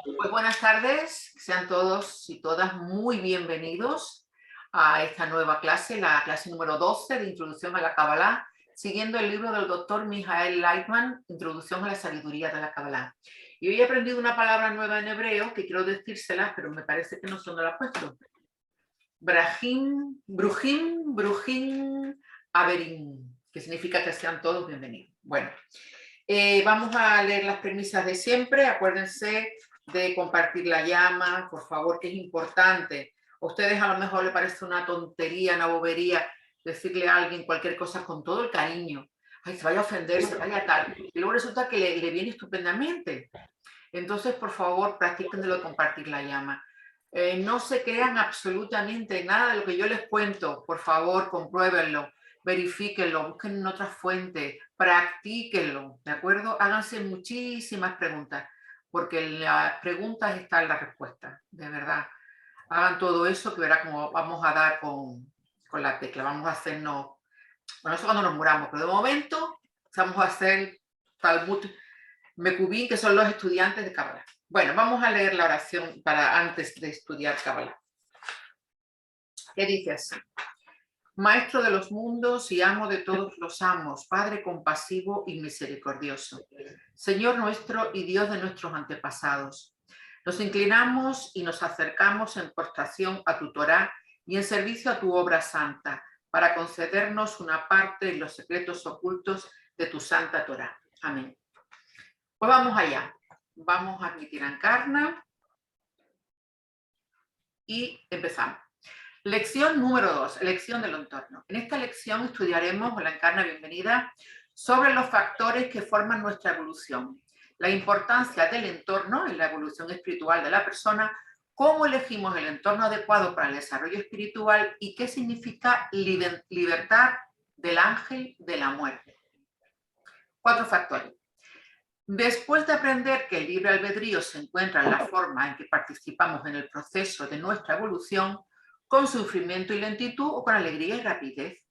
Pues buenas tardes, sean todos y todas muy bienvenidos a esta nueva clase, la clase número 12 de Introducción a la Kabbalah, siguiendo el libro del doctor Michael Lightman, Introducción a la Sabiduría de la Kabbalah. Y hoy he aprendido una palabra nueva en hebreo que quiero decírselas, pero me parece que no sé dónde la he puesto. Brujim, Averim, que significa que sean todos bienvenidos. Bueno, vamos a leer las premisas de siempre. Acuérdense de compartir la llama, por favor, que es importante. A ustedes a lo mejor les parece una tontería, una bobería decirle a alguien cualquier cosa con todo el cariño. Ay, se vaya a ofender, se vaya a tal. Y luego resulta que le viene estupendamente. Entonces, por favor, practiquen de lo de compartir la llama. No se crean absolutamente nada de lo que yo les cuento. Por favor, compruébenlo, verifíquenlo, busquen en otras fuentes, practíquenlo, ¿de acuerdo? Háganse muchísimas preguntas, porque en las preguntas está la respuesta, de verdad. Hagan todo eso que verá cómo vamos a dar con la tecla. Vamos a hacernos, bueno, eso cuando nos muramos, pero de momento vamos a hacer Talmud Mekubín, que son los estudiantes de Kabbalah. Bueno, vamos a leer la oración para antes de estudiar Kabbalah. ¿Qué dice así? Maestro de los mundos y amo de todos los amos, Padre compasivo y misericordioso, Señor nuestro y Dios de nuestros antepasados. Nos inclinamos y nos acercamos en postración a tu Torá y en servicio a tu obra santa, para concedernos una parte en los secretos ocultos de tu santa Torá. Amén. Pues vamos allá. Vamos a admitir a Encarna y empezamos. Lección número 2, elección del entorno. En esta lección estudiaremos, hola Encarna, bienvenida, sobre los factores que forman nuestra evolución, la importancia del entorno en la evolución espiritual de la persona, cómo elegimos el entorno adecuado para el desarrollo espiritual y qué significa libertad del ángel de la muerte. 4 factores. Después de aprender que el libre albedrío se encuentra en la forma en que participamos en el proceso de nuestra evolución, con sufrimiento y lentitud o con alegría y rapidez,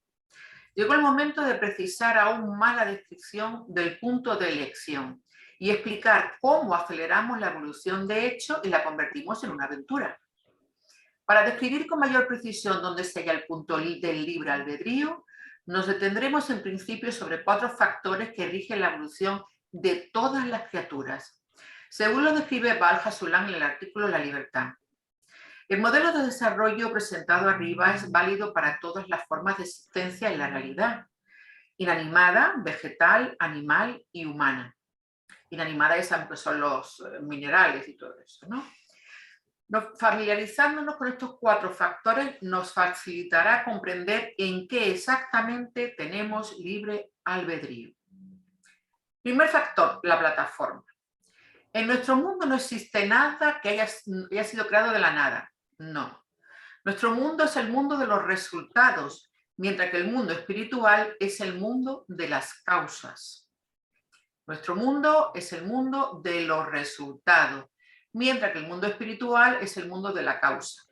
llegó el momento de precisar aún más la descripción del punto de elección y explicar cómo aceleramos la evolución de hecho y la convertimos en una aventura. Para describir con mayor precisión dónde se halla el punto del libre albedrío, nos detendremos en principio sobre 4 factores que rigen la evolución de todas las criaturas, según lo describe Baal HaSulam en el artículo La Libertad. El modelo de desarrollo presentado arriba es válido para todas las formas de existencia en la realidad: inanimada, vegetal, animal y humana. Inanimada esa, pues, son los minerales y todo eso, ¿no? Familiarizándonos con estos 4 factores nos facilitará comprender en qué exactamente tenemos libre albedrío. Primer factor, la plataforma. En nuestro mundo no existe nada que haya sido creado de la nada. No. Nuestro mundo es el mundo de los resultados, mientras que el mundo espiritual es el mundo de las causas. Nuestro mundo es el mundo de los resultados, mientras que el mundo espiritual es el mundo de la causa.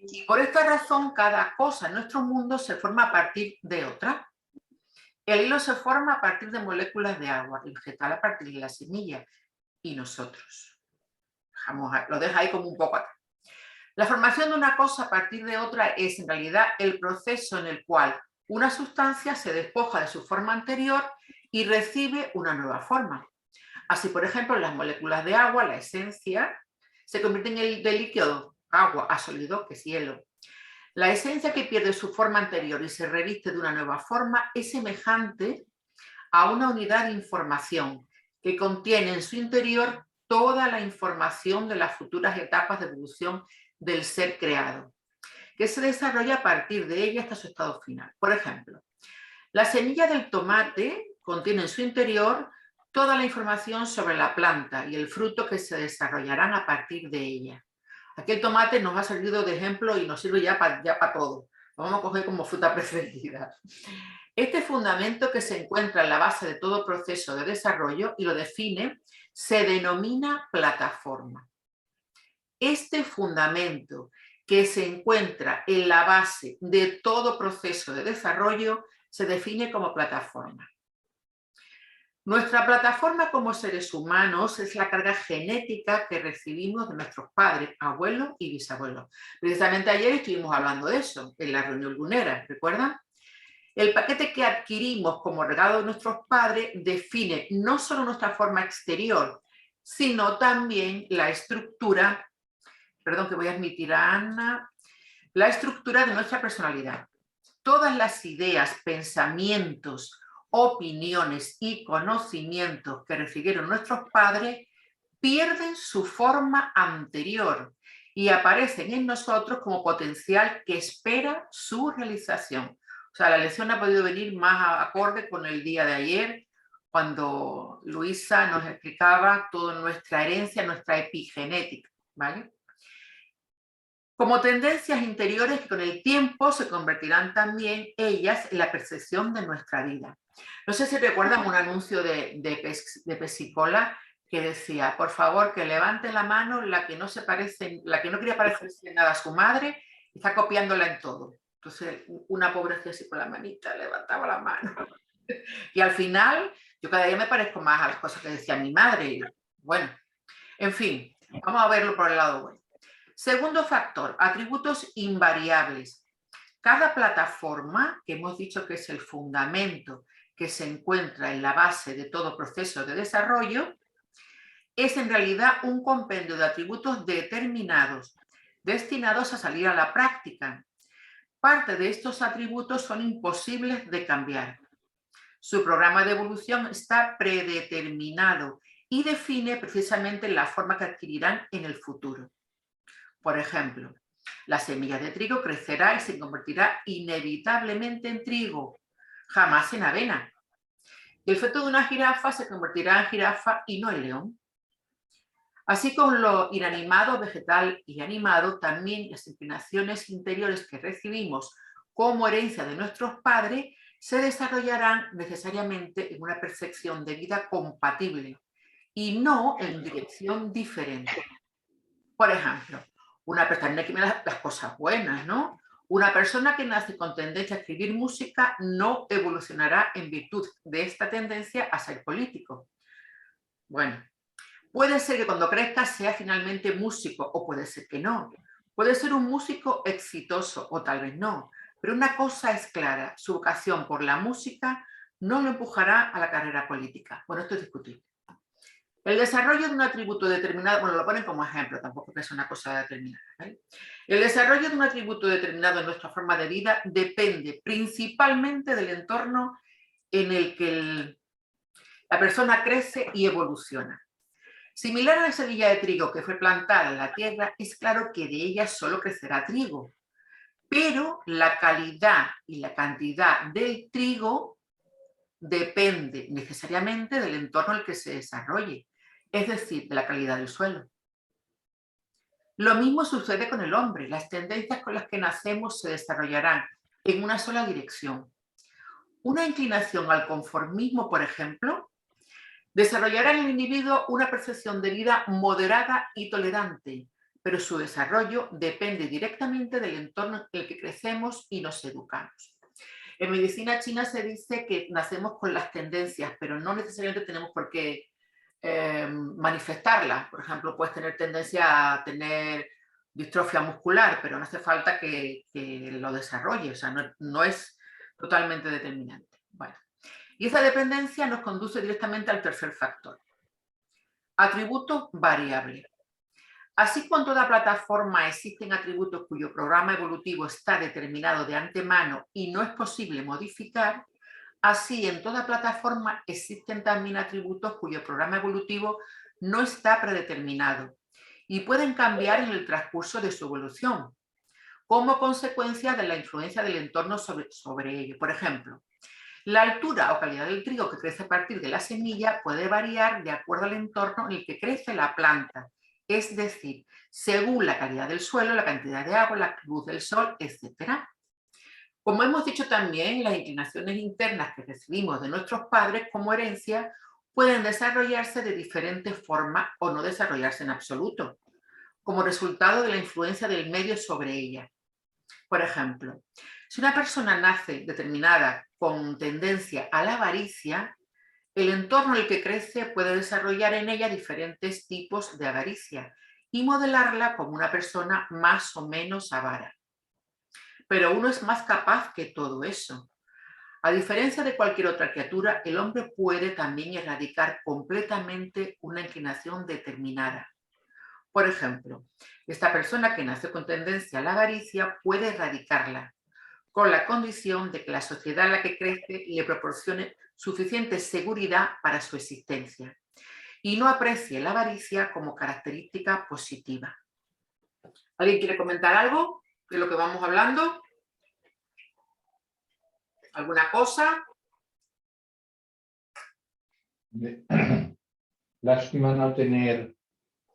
Y por esta razón, cada cosa en nuestro mundo se forma a partir de otra. El hilo se forma a partir de moléculas de agua, el vegetal a partir de la semilla, y nosotros. Lo deja ahí como un poco atrás. La formación de una cosa a partir de otra es en realidad el proceso en el cual una sustancia se despoja de su forma anterior y recibe una nueva forma. Así, por ejemplo, las moléculas de agua, la esencia, se convierten de líquido, agua, a sólido, que es hielo. La esencia que pierde su forma anterior y se reviste de una nueva forma es semejante a una unidad de información que contiene en su interior toda la información de las futuras etapas de evolución del ser creado, que se desarrolla a partir de ella hasta su estado final. Por ejemplo, la semilla del tomate contiene en su interior toda la información sobre la planta y el fruto que se desarrollarán a partir de ella. Aquí el tomate nos ha servido de ejemplo y nos sirve ya para todo. Lo vamos a coger como fruta preferida. Este fundamento que se encuentra en la base de todo proceso de desarrollo y lo define, se denomina plataforma. Este fundamento que se encuentra en la base de todo proceso de desarrollo se define como plataforma. Nuestra plataforma como seres humanos es la carga genética que recibimos de nuestros padres, abuelos y bisabuelos. Precisamente ayer estuvimos hablando de eso en la reunión lunera, ¿recuerdan? El paquete que adquirimos como regalo de nuestros padres define no solo nuestra forma exterior, sino también la estructura, perdón que voy a admitir a Ana, la estructura de nuestra personalidad. Todas las ideas, pensamientos, opiniones y conocimientos que recibieron nuestros padres pierden su forma anterior y aparecen en nosotros como potencial que espera su realización. O sea, la lección ha podido venir más acorde con el día de ayer, cuando Luisa nos explicaba toda nuestra herencia, nuestra epigenética, ¿vale? Como tendencias interiores que con el tiempo se convertirán también ellas en la percepción de nuestra vida. No sé si recuerdan un anuncio de Pesicola que decía, por favor, que levante la mano la que no quería parecerse nada a su madre y está copiándola en todo. Entonces, una pobre hacía así con la manita, levantaba la mano. Y al final, yo cada día me parezco más a las cosas que decía mi madre. Bueno, en fin, vamos a verlo por el lado bueno. Segundo factor, atributos invariables. Cada plataforma, que hemos dicho que es el fundamento que se encuentra en la base de todo proceso de desarrollo, es en realidad un compendio de atributos determinados, destinados a salir a la práctica. Parte de estos atributos son imposibles de cambiar. Su programa de evolución está predeterminado y define precisamente la forma que adquirirán en el futuro. Por ejemplo, la semilla de trigo crecerá y se convertirá inevitablemente en trigo, jamás en avena. El feto de una jirafa se convertirá en jirafa y no en león. Así como lo inanimado, vegetal y animado, también las inclinaciones interiores que recibimos como herencia de nuestros padres se desarrollarán necesariamente en una percepción de vida compatible y no en dirección diferente. Por ejemplo, una persona que mira las cosas buenas, ¿no? Una persona que nace con tendencia a escribir música no evolucionará en virtud de esta tendencia a ser político. Bueno, puede ser que cuando crezca sea finalmente músico o puede ser que no. Puede ser un músico exitoso o tal vez no. Pero una cosa es clara, su vocación por la música no lo empujará a la carrera política. Bueno, esto es discutible. El desarrollo de un atributo determinado, bueno, lo ponen como ejemplo, tampoco es una cosa determinada, ¿vale? El desarrollo de un atributo determinado en nuestra forma de vida depende principalmente del entorno en el que la persona crece y evoluciona. Similar a la semilla de trigo que fue plantada en la tierra, es claro que de ella solo crecerá trigo, pero la calidad y la cantidad del trigo depende necesariamente del entorno en el que se desarrolle, es decir, de la calidad del suelo. Lo mismo sucede con el hombre. Las tendencias con las que nacemos se desarrollarán en una sola dirección. Una inclinación al conformismo, por ejemplo, desarrollará en el individuo una percepción de vida moderada y tolerante, pero su desarrollo depende directamente del entorno en el que crecemos y nos educamos. En medicina china se dice que nacemos con las tendencias, pero no necesariamente tenemos por qué manifestarlas. Por ejemplo, puedes tener tendencia a tener distrofia muscular, pero no hace falta que lo desarrolle, o sea, no es totalmente determinante. Bueno, y esa dependencia nos conduce directamente al tercer factor. Atributos variables. Así como en toda plataforma existen atributos cuyo programa evolutivo está determinado de antemano y no es posible modificar, así en toda plataforma existen también atributos cuyo programa evolutivo no está predeterminado y pueden cambiar en el transcurso de su evolución, como consecuencia de la influencia del entorno sobre ello. Por ejemplo, la altura o calidad del trigo que crece a partir de la semilla puede variar de acuerdo al entorno en el que crece la planta, es decir, según la calidad del suelo, la cantidad de agua, la luz del sol, etc. Como hemos dicho también, las inclinaciones internas que recibimos de nuestros padres como herencia pueden desarrollarse de diferentes formas o no desarrollarse en absoluto, como resultado de la influencia del medio sobre ella. Por ejemplo, si una persona nace determinada con tendencia a la avaricia, El entorno en el que crece puede desarrollar en ella diferentes tipos de avaricia y modelarla como una persona más o menos avara. Pero uno es más capaz que todo eso. A diferencia de cualquier otra criatura, el hombre puede también erradicar completamente una inclinación determinada. Por ejemplo, esta persona que nace con tendencia a la avaricia puede erradicarla, con la condición de que la sociedad en la que crece le proporcione suficiente seguridad para su existencia y no aprecie la avaricia como característica positiva. ¿Alguien quiere comentar algo de lo que vamos hablando? ¿Alguna cosa? Lástima no tener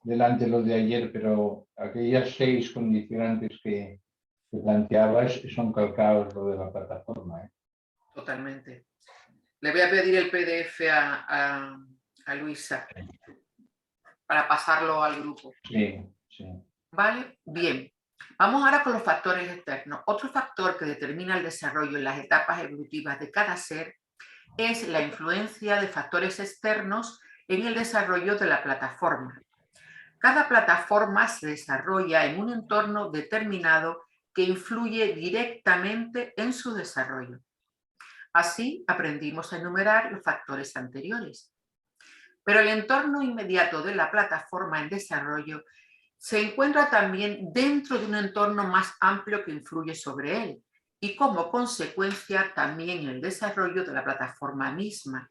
delante lo de ayer, pero aquellas 6 condicionantes que planteabas son calcados lo de la plataforma. Totalmente. Le voy a pedir el PDF a Luisa para pasarlo al grupo. Sí, sí. ¿Vale? Bien. Vamos ahora con los factores externos. Otro factor que determina el desarrollo en las etapas evolutivas de cada ser es la influencia de factores externos en el desarrollo de la plataforma. Cada plataforma se desarrolla en un entorno determinado que influye directamente en su desarrollo. Así aprendimos a enumerar los factores anteriores. Pero el entorno inmediato de la plataforma en desarrollo se encuentra también dentro de un entorno más amplio que influye sobre él y como consecuencia también el desarrollo de la plataforma misma.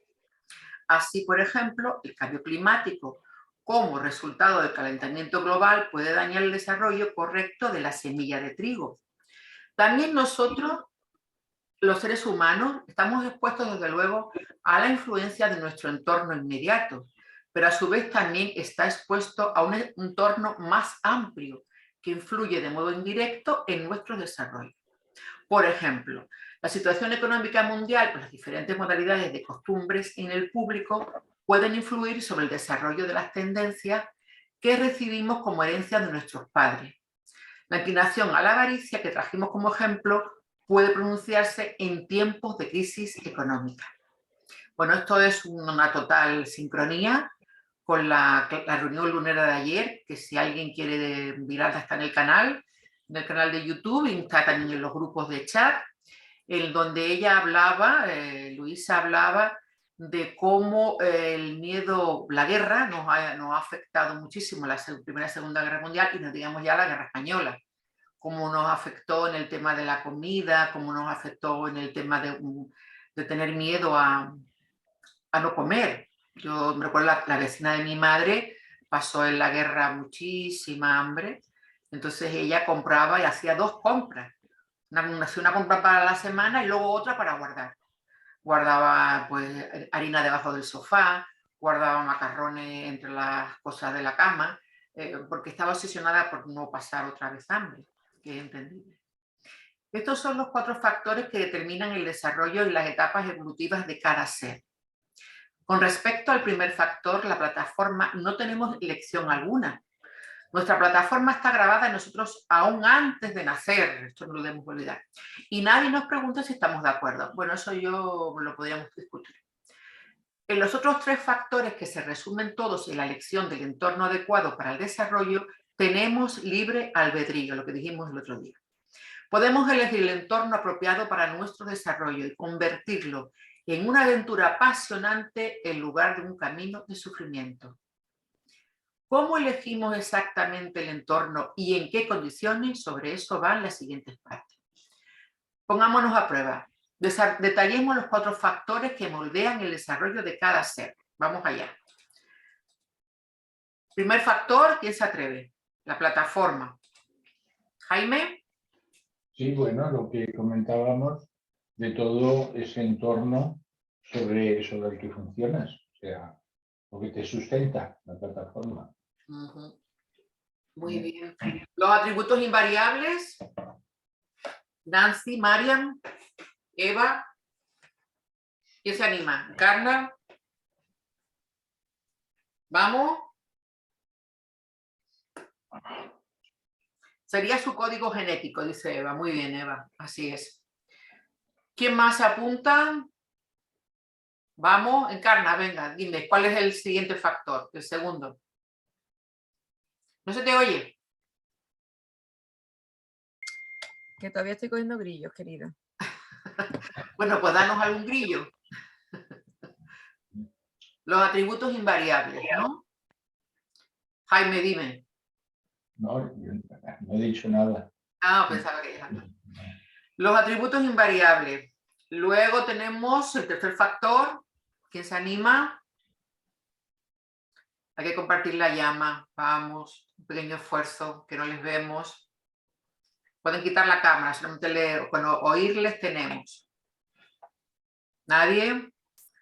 Así, por ejemplo, el cambio climático como resultado del calentamiento global puede dañar el desarrollo correcto de la semilla de trigo. También nosotros, los seres humanos, estamos expuestos desde luego a la influencia de nuestro entorno inmediato, pero a su vez también está expuesto a un entorno más amplio que influye de modo indirecto en nuestro desarrollo. Por ejemplo, la situación económica mundial, pues las diferentes modalidades de costumbres en el público pueden influir sobre el desarrollo de las tendencias que recibimos como herencia de nuestros padres. La inclinación a la avaricia que trajimos como ejemplo puede pronunciarse en tiempos de crisis económica. Bueno, esto es una total sincronía con la reunión lunera de ayer, que si alguien quiere mirarla está en el canal de YouTube y está también en los grupos de chat, en donde ella hablaba, Luisa hablaba de cómo el miedo, la guerra nos ha afectado muchísimo la Primera y Segunda Guerra Mundial y no digamos ya la Guerra Española, cómo nos afectó en el tema de la comida, cómo nos afectó en el tema de tener miedo a no comer. Yo me recuerdo la vecina de mi madre pasó en la guerra muchísima hambre, entonces ella compraba y hacía 2 compras. Una compra para la semana y luego otra para guardar. Guardaba pues harina debajo del sofá, guardaba macarrones entre las cosas de la cama, porque estaba obsesionada por no pasar otra vez hambre, que es entendible. Estos son los 4 factores que determinan el desarrollo y las etapas evolutivas de cada ser. Con respecto al primer factor, la plataforma, no tenemos elección alguna. Nuestra plataforma está grabada en nosotros aún antes de nacer, esto no lo debemos olvidar. Y nadie nos pregunta si estamos de acuerdo. Bueno, eso yo lo podríamos discutir. En los otros 3 factores que se resumen todos en la elección del entorno adecuado para el desarrollo, tenemos libre albedrío, lo que dijimos el otro día. Podemos elegir el entorno apropiado para nuestro desarrollo y convertirlo en una aventura apasionante en lugar de un camino de sufrimiento. ¿Cómo elegimos exactamente el entorno y en qué condiciones? Sobre eso van las siguientes partes. Pongámonos a prueba. Detallemos los 4 factores que moldean el desarrollo de cada ser. Vamos allá. Primer factor, ¿quién se atreve? La plataforma. Jaime. Sí, bueno, lo que comentábamos de todo ese entorno sobre el que funcionas, o sea, lo que te sustenta la plataforma. Muy bien. Los atributos invariables. Nancy, Mariam, Eva. ¿Quién se anima? Carla. ¿Vamos? Sería su código genético, dice Eva. Muy bien, Eva. Así es. ¿Quién más se apunta? Vamos, Encarna, venga, dime, ¿cuál es el siguiente factor? El segundo. ¿No se te oye? Que todavía estoy cogiendo grillos, querida. Bueno, pues danos algún grillo. Los atributos invariables, ¿no? Jaime, dime. No, no he dicho nada. Ah, pensaba que ya. Los atributos invariables. Luego tenemos el tercer factor. ¿Quién se anima? Hay que compartir la llama. Vamos, un pequeño esfuerzo, que no les vemos. Pueden quitar la cámara, solamente bueno, oírles tenemos. ¿Nadie?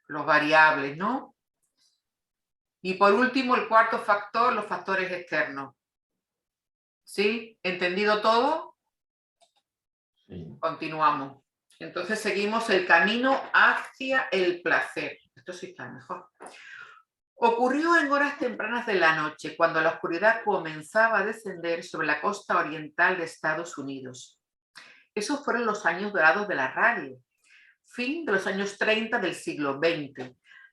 Los variables, ¿no? Y por último, el cuarto factor, los factores externos. ¿Sí? ¿Entendido todo? Sí. Continuamos. Entonces seguimos el camino hacia el placer. Esto sí está mejor. Ocurrió en horas tempranas de la noche, cuando la oscuridad comenzaba a descender sobre la costa oriental de Estados Unidos. Esos fueron los años dorados de la radio, fin de los años 30 del siglo XX.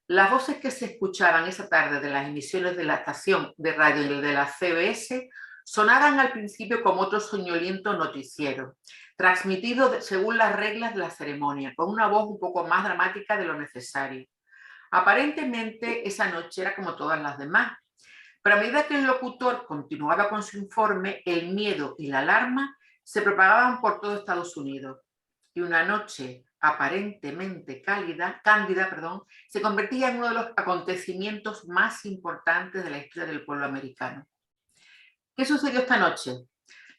Las voces que se escuchaban esa tarde de las emisiones de la estación de radio de la CBS sonaban al principio como otro soñoliento noticiero, transmitido según las reglas de la ceremonia, con una voz un poco más dramática de lo necesario. Aparentemente esa noche era como todas las demás, pero a medida que el locutor continuaba con su informe, el miedo y la alarma se propagaban por todo Estados Unidos. Y una noche aparentemente cándida, se convertía en uno de los acontecimientos más importantes de la historia del pueblo americano. ¿Qué sucedió esta noche?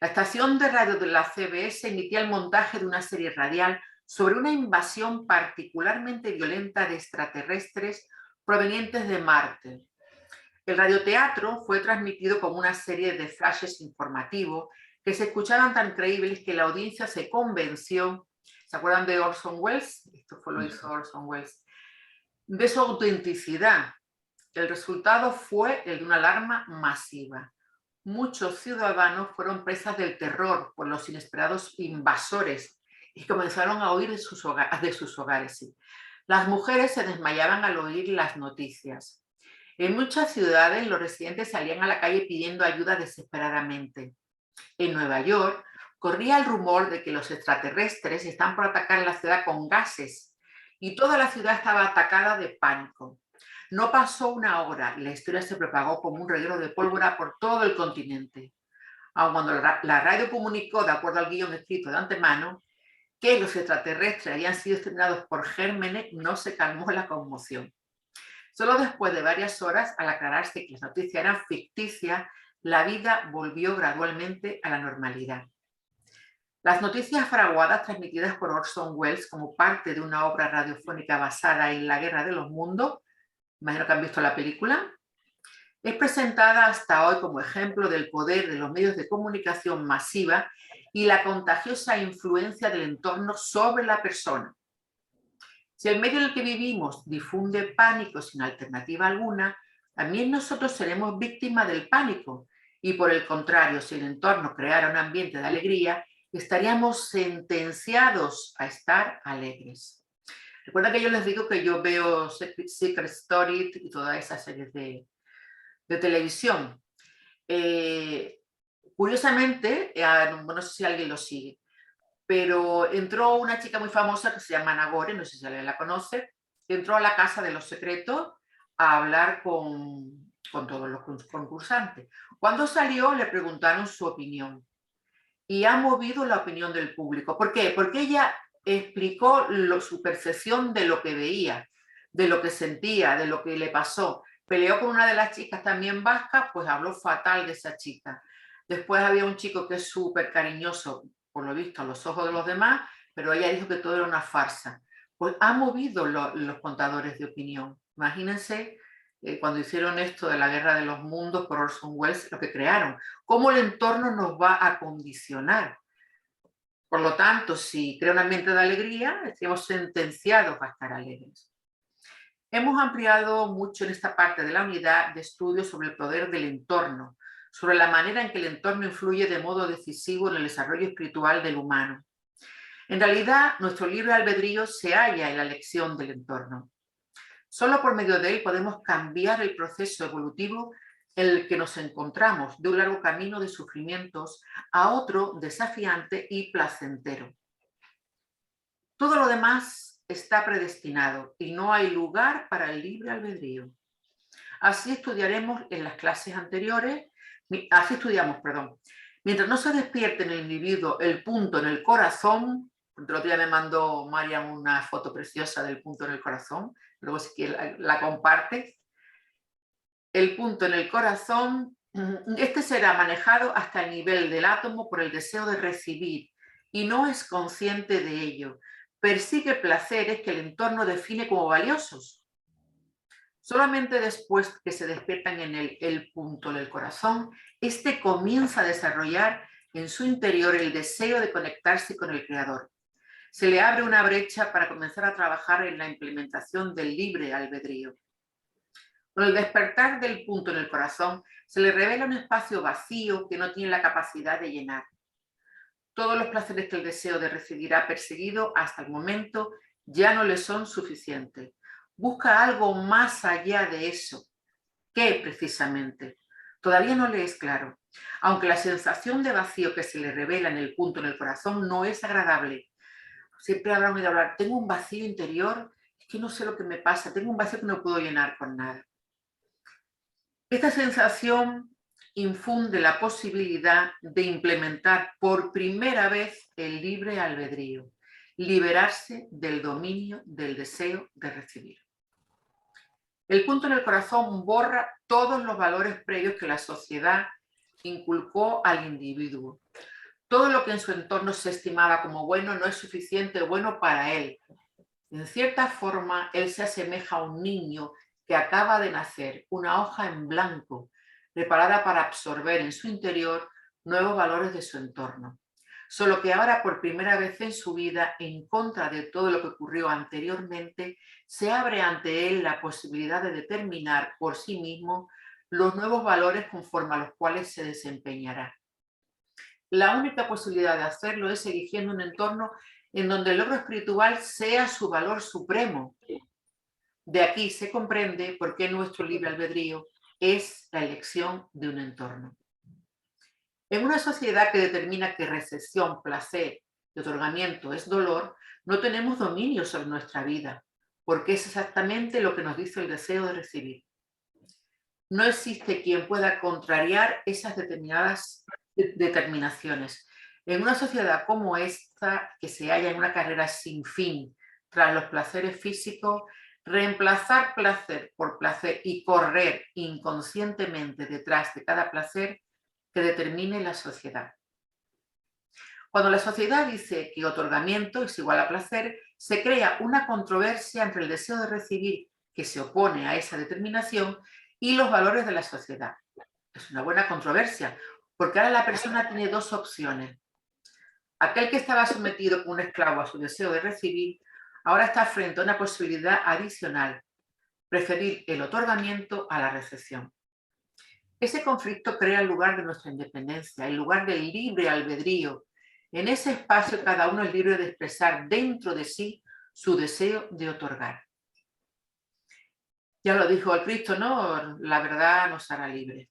La estación de radio de la CBS emitía el montaje de una serie radial sobre una invasión particularmente violenta de extraterrestres provenientes de Marte. El radioteatro fue transmitido como una serie de flashes informativos que se escuchaban tan creíbles que la audiencia se convenció. ¿Se acuerdan de Orson Welles? Esto fue lo hizo Orson Welles. De su autenticidad. El resultado fue el de una alarma masiva. Muchos ciudadanos fueron presas del terror por los inesperados invasores y comenzaron a huir de sus hogares. Sí. Las mujeres se desmayaban al oír las noticias. En muchas ciudades los residentes salían a la calle pidiendo ayuda desesperadamente. En Nueva York corría el rumor de que los extraterrestres están por atacar la ciudad con gases y toda la ciudad estaba atacada de pánico. No pasó una hora y la historia se propagó como un reguero de pólvora por todo el continente. Aun cuando la radio comunicó, de acuerdo al guión escrito de antemano, que los extraterrestres habían sido exterminados por gérmenes, no se calmó la conmoción. Solo después de varias horas, al aclararse que las noticias eran ficticias, la vida volvió gradualmente a la normalidad. Las noticias fraguadas transmitidas por Orson Welles como parte de una obra radiofónica basada en la Guerra de los Mundos, imagino que han visto la película, es presentada hasta hoy como ejemplo del poder de los medios de comunicación masiva y la contagiosa influencia del entorno sobre la persona. Si el medio en el que vivimos difunde pánico sin alternativa alguna, también nosotros seremos víctimas del pánico. Y por el contrario, si el entorno creara un ambiente de alegría, estaríamos sentenciados a estar alegres. Recuerda que yo les digo que yo veo Secret Story y todas esas series de televisión. Curiosamente, no sé si alguien lo sigue, pero entró una chica muy famosa que se llama Ana Gore, no sé si alguien la conoce, entró a la Casa de los Secretos a hablar con todos los concursantes. Cuando salió le preguntaron su opinión y ha movido la opinión del público. ¿Por qué? Porque ella explicó su percepción de lo que veía, de lo que sentía, de lo que le pasó. Peleó con una de las chicas también vasca, pues habló fatal de esa chica. Después había un chico que es súper cariñoso, por lo visto, a los ojos de los demás, pero ella dijo que todo era una farsa. Pues ha movido los contadores de opinión. Imagínense cuando hicieron esto de la Guerra de los Mundos por Orson Welles, lo que crearon. ¿Cómo el entorno nos va a condicionar? Por lo tanto, si crea un ambiente de alegría, estamos sentenciados a estar alegres. Hemos ampliado mucho en esta parte de la unidad de estudios sobre el poder del entorno, sobre la manera en que el entorno influye de modo decisivo en el desarrollo espiritual del humano. En realidad, nuestro libre albedrío se halla en la elección del entorno. Solo por medio de él podemos cambiar el proceso evolutivo en el que nos encontramos, de un largo camino de sufrimientos a otro desafiante y placentero. Todo lo demás está predestinado y no hay lugar para el libre albedrío. Así estudiamos en las clases anteriores, mientras no se despierte en el individuo el punto en el corazón. El otro día me mandó Marian una foto preciosa del punto en el corazón, luego si quieres la compartes. El punto en el corazón, este será manejado hasta el nivel del átomo por el deseo de recibir y no es consciente de ello. Persigue placeres que el entorno define como valiosos. Solamente después que se despiertan en él el punto del corazón, este comienza a desarrollar en su interior el deseo de conectarse con el Creador. Se le abre una brecha para comenzar a trabajar en la implementación del libre albedrío. Con el despertar del punto en el corazón, se le revela un espacio vacío que no tiene la capacidad de llenar. Todos los placeres que el deseo de recibir ha perseguido hasta el momento ya no le son suficientes. Busca algo más allá de eso. ¿Qué precisamente? Todavía no le es claro. Aunque la sensación de vacío que se le revela en el punto en el corazón no es agradable. Siempre habrá oído hablar, tengo un vacío interior, es que no sé lo que me pasa, tengo un vacío que no puedo llenar con nada. Esta sensación infunde la posibilidad de implementar por primera vez el libre albedrío, liberarse del dominio del deseo de recibir. El punto en el corazón borra todos los valores previos que la sociedad inculcó al individuo. Todo lo que en su entorno se estimaba como bueno no es suficiente bueno para él. En cierta forma, él se asemeja a un niño que acaba de nacer, una hoja en blanco, preparada para absorber en su interior nuevos valores de su entorno. Solo que ahora, por primera vez en su vida, en contra de todo lo que ocurrió anteriormente, se abre ante él la posibilidad de determinar por sí mismo los nuevos valores conforme a los cuales se desempeñará. La única posibilidad de hacerlo es eligiendo un entorno en donde el logro espiritual sea su valor supremo. De aquí se comprende por qué nuestro libre albedrío es la elección de un entorno. En una sociedad que determina que recepción, placer y otorgamiento es dolor, no tenemos dominio sobre nuestra vida, porque es exactamente lo que nos dice el deseo de recibir. No existe quien pueda contrariar esas determinadas determinaciones. En una sociedad como esta, que se halla en una carrera sin fin tras los placeres físicos, reemplazar placer por placer y correr inconscientemente detrás de cada placer que determine la sociedad. Cuando la sociedad dice que otorgamiento es igual a placer, se crea una controversia entre el deseo de recibir, que se opone a esa determinación, y los valores de la sociedad. Es una buena controversia, porque ahora la persona tiene dos opciones. Aquel que estaba sometido como un esclavo a su deseo de recibir, ahora está frente a una posibilidad adicional, preferir el otorgamiento a la recepción. Ese conflicto crea el lugar de nuestra independencia, el lugar del libre albedrío. En ese espacio cada uno es libre de expresar dentro de sí su deseo de otorgar. Ya lo dijo el Cristo, ¿no? La verdad nos hará libres.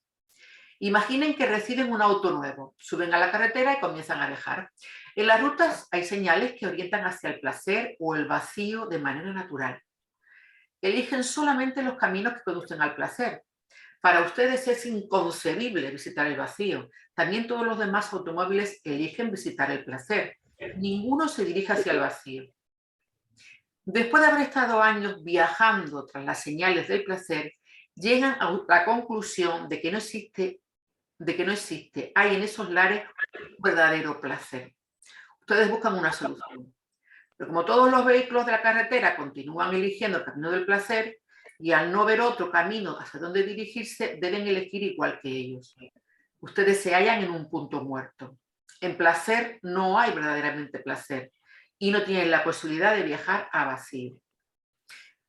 Imaginen que reciben un auto nuevo, suben a la carretera y comienzan a viajar. En las rutas hay señales que orientan hacia el placer o el vacío de manera natural. Eligen solamente los caminos que conducen al placer. Para ustedes es inconcebible visitar el vacío. También todos los demás automóviles eligen visitar el placer. Ninguno se dirige hacia el vacío. Después de haber estado años viajando tras las señales del placer, llegan a la conclusión de que no existe, hay en esos lares un verdadero placer. Ustedes buscan una solución. Pero como todos los vehículos de la carretera continúan eligiendo el camino del placer, y al no ver otro camino hacia dónde dirigirse, deben elegir igual que ellos. Ustedes se hallan en un punto muerto. En placer no hay verdaderamente placer y no tienen la posibilidad de viajar a vacío.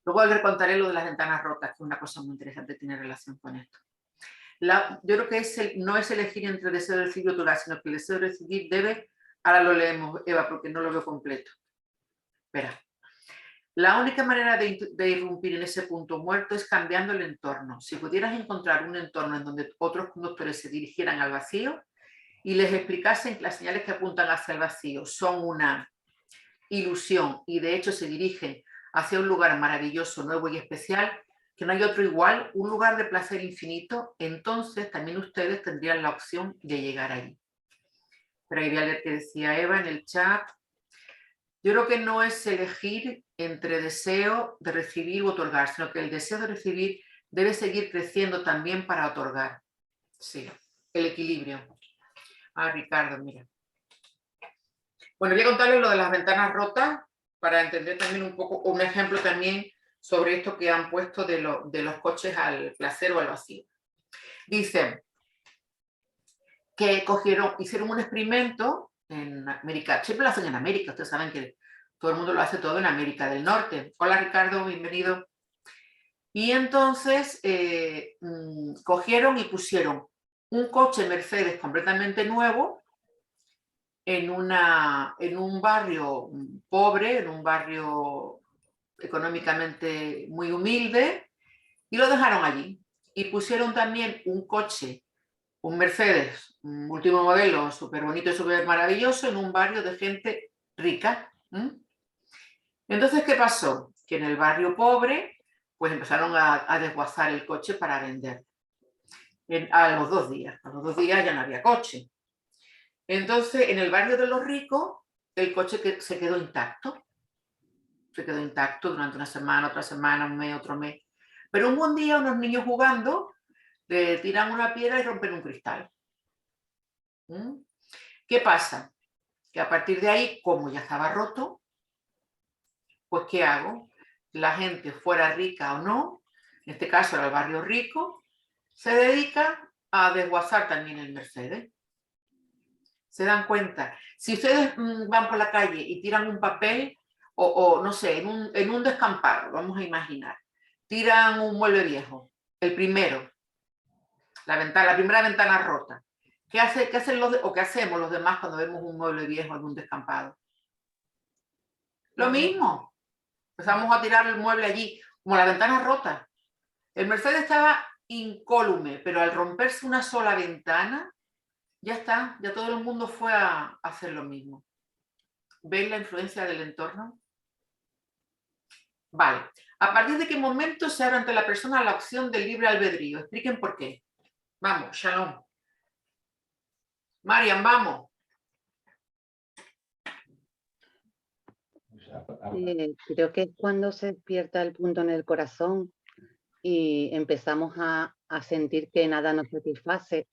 Luego les contaré lo de las ventanas rotas, que es una cosa muy interesante, tiene relación con esto. Yo creo que no es elegir entre el deseo de recibir y otorgar, sino que el deseo de recibir debe, ahora lo leemos, Eva, porque no lo veo completo. Espera. La única manera de irrumpir en ese punto muerto es cambiando el entorno. Si pudieras encontrar un entorno en donde otros conductores se dirigieran al vacío y les explicasen que las señales que apuntan hacia el vacío son una ilusión y de hecho se dirigen hacia un lugar maravilloso, nuevo y especial, que no hay otro igual, un lugar de placer infinito, entonces también ustedes tendrían la opción de llegar allí. Pero ahí voy a leer que decía Eva en el chat. Yo creo que no es elegir entre deseo de recibir u otorgar, sino que el deseo de recibir debe seguir creciendo también para otorgar. Sí, el equilibrio. Ah, Ricardo, mira. Bueno, voy a contarles lo de las ventanas rotas para entender también un poco, un ejemplo también sobre esto que han puesto de los coches al placer o al vacío. Dicen que hicieron un experimento en América, siempre lo hacen en América, ustedes saben que todo el mundo lo hace todo en América del Norte. Hola Ricardo, bienvenido. Y entonces cogieron y pusieron un coche Mercedes completamente nuevo en un barrio pobre, en un barrio económicamente muy humilde, y lo dejaron allí. Y pusieron también un coche, un Mercedes, un último modelo, súper bonito y súper maravilloso, en un barrio de gente rica. Entonces, ¿qué pasó? Que en el barrio pobre, pues empezaron a desguazar el coche para vender. A los 2 días. A los 2 días ya no había coche. Entonces, en el barrio de los ricos, el coche se quedó intacto. Se quedó intacto durante una semana, otra semana, un mes, otro mes. Pero un buen día, unos niños jugando, le tiran una piedra y rompen un cristal. ¿Qué pasa? Que a partir de ahí, como ya estaba roto, pues ¿qué hago? La gente, fuera rica o no, en este caso era el barrio rico, se dedica a desguazar también el Mercedes. ¿Se dan cuenta? Si ustedes van por la calle y tiran un papel, o no sé, en un descampado, vamos a imaginar, tiran un mueble viejo, el primero, la primera ventana rota. ¿Qué hacemos los demás cuando vemos un mueble viejo en un descampado? Lo mismo. Empezamos a tirar el mueble allí, como la ventana rota. El Mercedes estaba incólume, pero al romperse una sola ventana, ya está, ya todo el mundo fue a hacer lo mismo. ¿Ven la influencia del entorno? Vale. ¿A partir de qué momento se abre ante la persona la opción del libre albedrío? Expliquen por qué. Vamos, Shalom. Marian, vamos. Creo que es cuando se despierta el punto en el corazón y empezamos a sentir que nada nos satisface,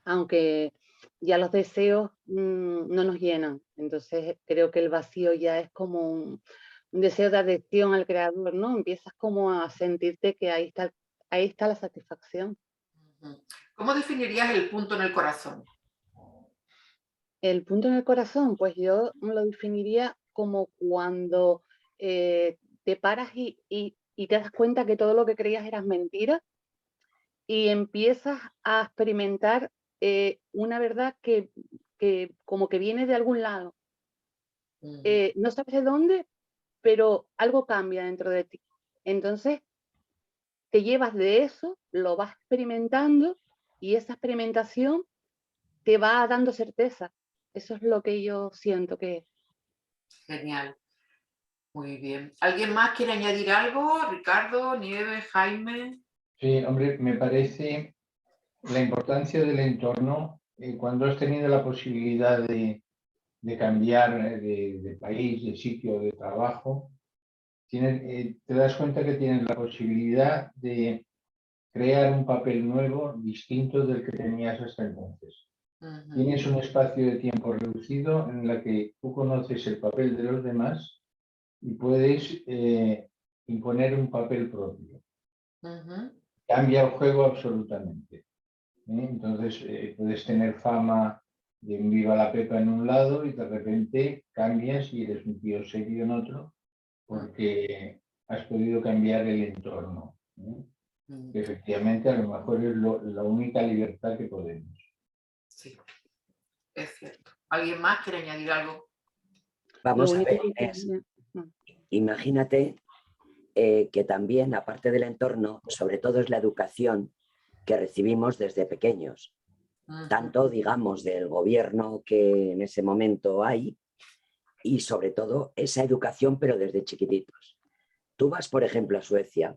aunque ya los deseos no nos llenan. Entonces creo que el vacío ya es como un deseo de adhesión al creador, ¿no? Empiezas como a sentirte que ahí está la satisfacción. ¿Cómo definirías el punto en el corazón? El punto en el corazón, pues yo lo definiría como cuando te paras y te das cuenta que todo lo que creías eran mentiras y empiezas a experimentar una verdad que como que viene de algún lado. No sabes de dónde, pero algo cambia dentro de ti. Entonces, te llevas de eso, lo vas experimentando y esa experimentación te va dando certeza. Eso es lo que yo siento que es. Genial. Muy bien. ¿Alguien más quiere añadir algo? Ricardo, Nieves, Jaime. Sí, hombre, me parece la importancia del entorno cuando has tenido la posibilidad de cambiar de país, de sitio, de trabajo, te das cuenta que tienes la posibilidad de crear un papel nuevo, distinto del que tenías hasta entonces. Tienes un espacio de tiempo reducido en el que tú conoces el papel de los demás y puedes imponer un papel propio. Cambia el juego absolutamente. Entonces puedes tener fama de un viva la pepa en un lado y de repente cambias y eres un tío serio en otro porque has podido cambiar el entorno. Que efectivamente a lo mejor es la única libertad que podemos. Sí, es cierto. ¿Alguien más quiere añadir algo? Vamos a ver, imagínate que también, aparte del entorno, sobre todo es la educación que recibimos desde pequeños. Tanto, digamos, del gobierno que en ese momento hay, y sobre todo esa educación, pero desde chiquititos. Tú vas, por ejemplo, a Suecia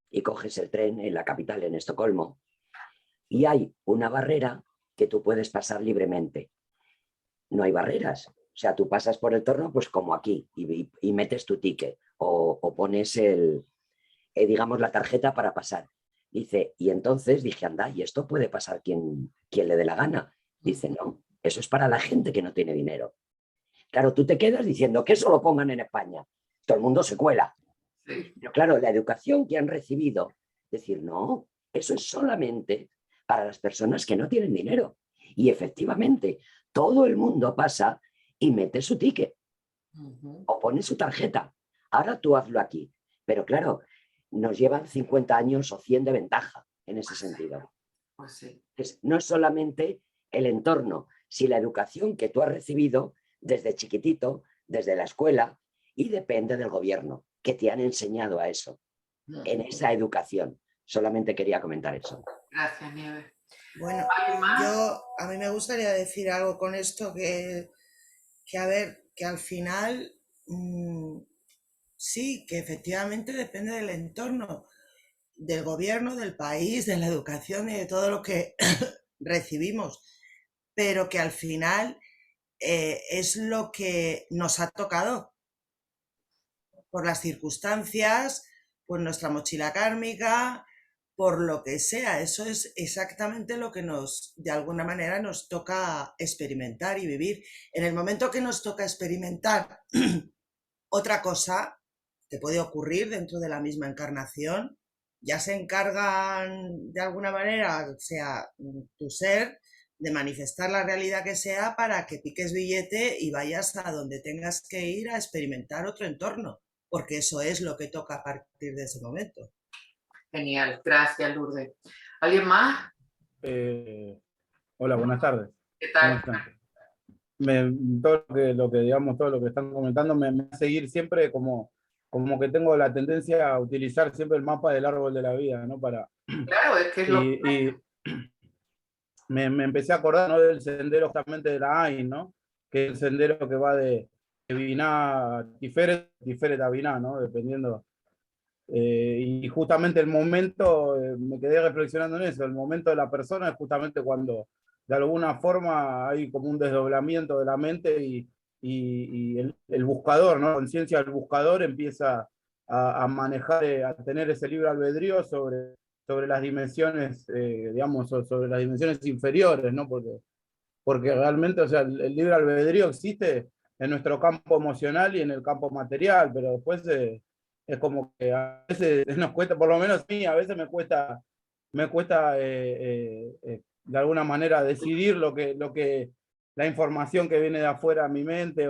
y coges el tren en la capital, en Estocolmo, y hay una barrera que tú puedes pasar libremente. No hay barreras. O sea, tú pasas por el torno, pues como aquí, y metes tu ticket o pones digamos, la tarjeta para pasar. Dice, y entonces dije, anda, ¿y esto puede pasar quien le dé la gana? Dice, no, eso es para la gente que no tiene dinero. Claro, tú te quedas diciendo que eso lo pongan en España. Todo el mundo se cuela. Sí. Pero claro, la educación que han recibido, decir, no, eso es solamente para las personas que no tienen dinero. Y efectivamente, todo el mundo pasa y mete su ticket o pone su tarjeta. Ahora tú hazlo aquí. Pero claro, nos llevan 50 años o 100 de ventaja en ese sentido. Pues sí. No es solamente el entorno, sino la educación que tú has recibido desde chiquitito, desde la escuela, y depende del gobierno, que te han enseñado a eso, en esa educación. Solamente quería comentar eso. Gracias, Nieves. Bueno, ¿Alguien más? a mí me gustaría decir algo con esto que a ver, que al final sí, que efectivamente depende del entorno, del gobierno, del país, de la educación y de todo lo que recibimos, pero que al final es lo que nos ha tocado por las circunstancias, por nuestra mochila kármica, por lo que sea. Eso es exactamente lo que de alguna manera, nos toca experimentar y vivir. En el momento que nos toca experimentar otra cosa que puede ocurrir dentro de la misma encarnación, ya se encargan de alguna manera, o sea, tu ser, de manifestar la realidad que sea para que piques billete y vayas a donde tengas que ir a experimentar otro entorno, porque eso es lo que toca a partir de ese momento. Genial, gracias, Lourdes. ¿Alguien más? Hola, buenas tardes. ¿Qué ¿Cómo tal? están? Todo lo que digamos, todo lo que están comentando me hace seguir siempre como que tengo la tendencia a utilizar siempre el mapa del árbol de la vida, ¿no? Claro, es que es lo Y me empecé a acordar, ¿no?, del sendero justamente de la AIN, ¿no? Que es el sendero que va de Biná a Tiferet, Tiferet a Biná, ¿no? Dependiendo. Y justamente el momento, me quedé reflexionando en eso, el momento de la persona es justamente cuando de alguna forma hay como un desdoblamiento de la mente y el buscador, ¿no? La conciencia del buscador empieza a manejar, a tener ese libre albedrío sobre las dimensiones, digamos, sobre las dimensiones inferiores, ¿no? Porque realmente, o sea, el libre albedrío existe en nuestro campo emocional y en el campo material, pero después es como que a veces nos cuesta, por lo menos a mí, a veces me cuesta de alguna manera decidir la información que viene de afuera a mi mente,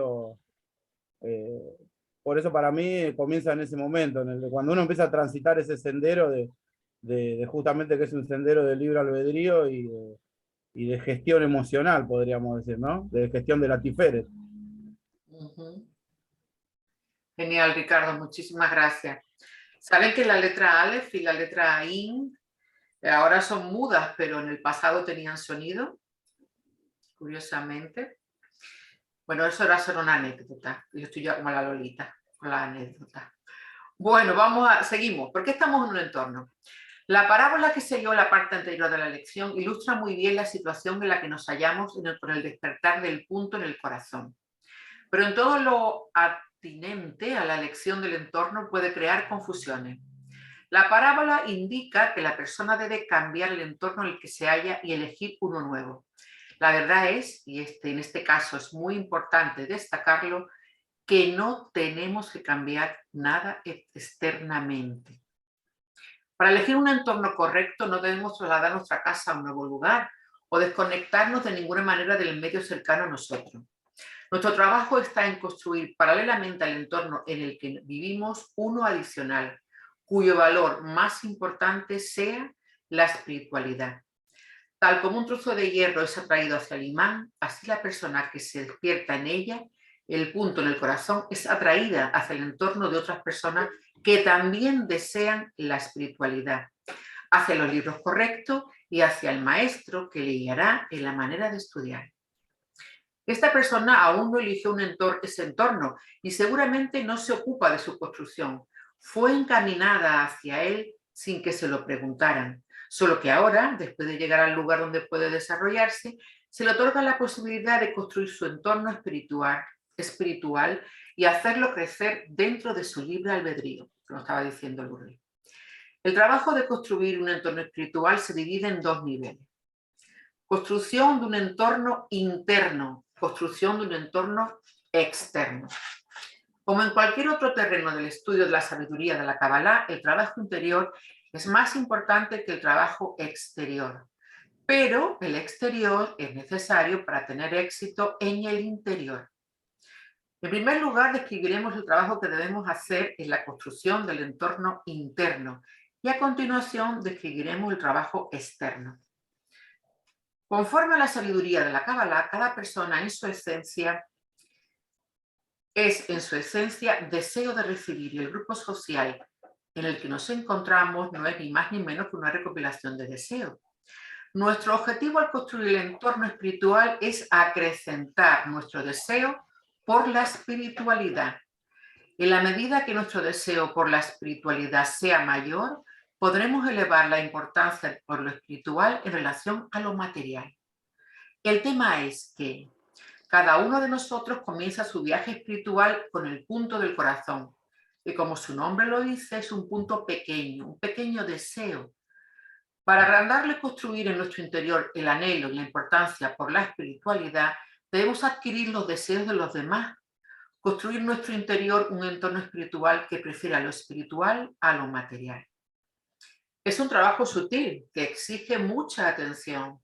por eso para mí comienza en ese momento, cuando uno empieza a transitar ese sendero de justamente que es un sendero de libre albedrío y de gestión emocional, podríamos decir, ¿no? De gestión de la Tiferet. Genial, Ricardo, muchísimas gracias. Saben que la letra Aleph y la letra In ahora son mudas, pero en el pasado tenían sonido, curiosamente. Bueno, eso era solo una anécdota. Yo estoy ya como la Lolita con la anécdota. Bueno, seguimos. ¿Por qué estamos en un entorno? La parábola que siguió la parte anterior de la lección ilustra muy bien la situación en la que nos hallamos por el despertar del punto en el corazón. Pero en todo lo atinente a la elección del entorno puede crear confusiones. La parábola indica que la persona debe cambiar el entorno en el que se halla y elegir uno nuevo. La verdad es, y en este caso es muy importante destacarlo, que no tenemos que cambiar nada externamente. Para elegir un entorno correcto no debemos trasladar nuestra casa a un nuevo lugar o desconectarnos de ninguna manera del medio cercano a nosotros. Nuestro trabajo está en construir paralelamente al entorno en el que vivimos uno adicional, cuyo valor más importante sea la espiritualidad. Tal como un trozo de hierro es atraído hacia el imán, así la persona que se despierta en ella el punto en el corazón es atraída hacia el entorno de otras personas que también desean la espiritualidad, hacia los libros correctos y hacia el maestro que le guiará en la manera de estudiar. Esta persona aún no eligió ese entorno y seguramente no se ocupa de su construcción. Fue encaminada hacia él sin que se lo preguntaran. Solo que ahora, después de llegar al lugar donde puede desarrollarse, se le otorga la posibilidad de construir su entorno espiritual y hacerlo crecer dentro de su libre albedrío, como estaba diciendo Lourdes. El trabajo de construir un entorno espiritual se divide en dos niveles. Construcción de un entorno interno, construcción de un entorno externo. Como en cualquier otro terreno del estudio de la sabiduría de la Kabbalah, el trabajo interior es más importante que el trabajo exterior. Pero el exterior es necesario para tener éxito en el interior. En primer lugar, describiremos el trabajo que debemos hacer en la construcción del entorno interno y a continuación describiremos el trabajo externo. Conforme a la sabiduría de la Kabbalah, cada persona en su esencia es deseo de recibir, y el grupo social en el que nos encontramos no es ni más ni menos que una recopilación de deseos. Nuestro objetivo al construir el entorno espiritual es acrecentar nuestro deseo por la espiritualidad. En la medida que nuestro deseo por la espiritualidad sea mayor, podremos elevar la importancia por lo espiritual en relación a lo material. El tema es que cada uno de nosotros comienza su viaje espiritual con el punto del corazón, que como su nombre lo dice, es un punto pequeño, un pequeño deseo. Para agrandarlo y construir en nuestro interior el anhelo y la importancia por la espiritualidad, debemos adquirir los deseos de los demás, construir en nuestro interior un entorno espiritual que prefiera lo espiritual a lo material. Es un trabajo sutil que exige mucha atención.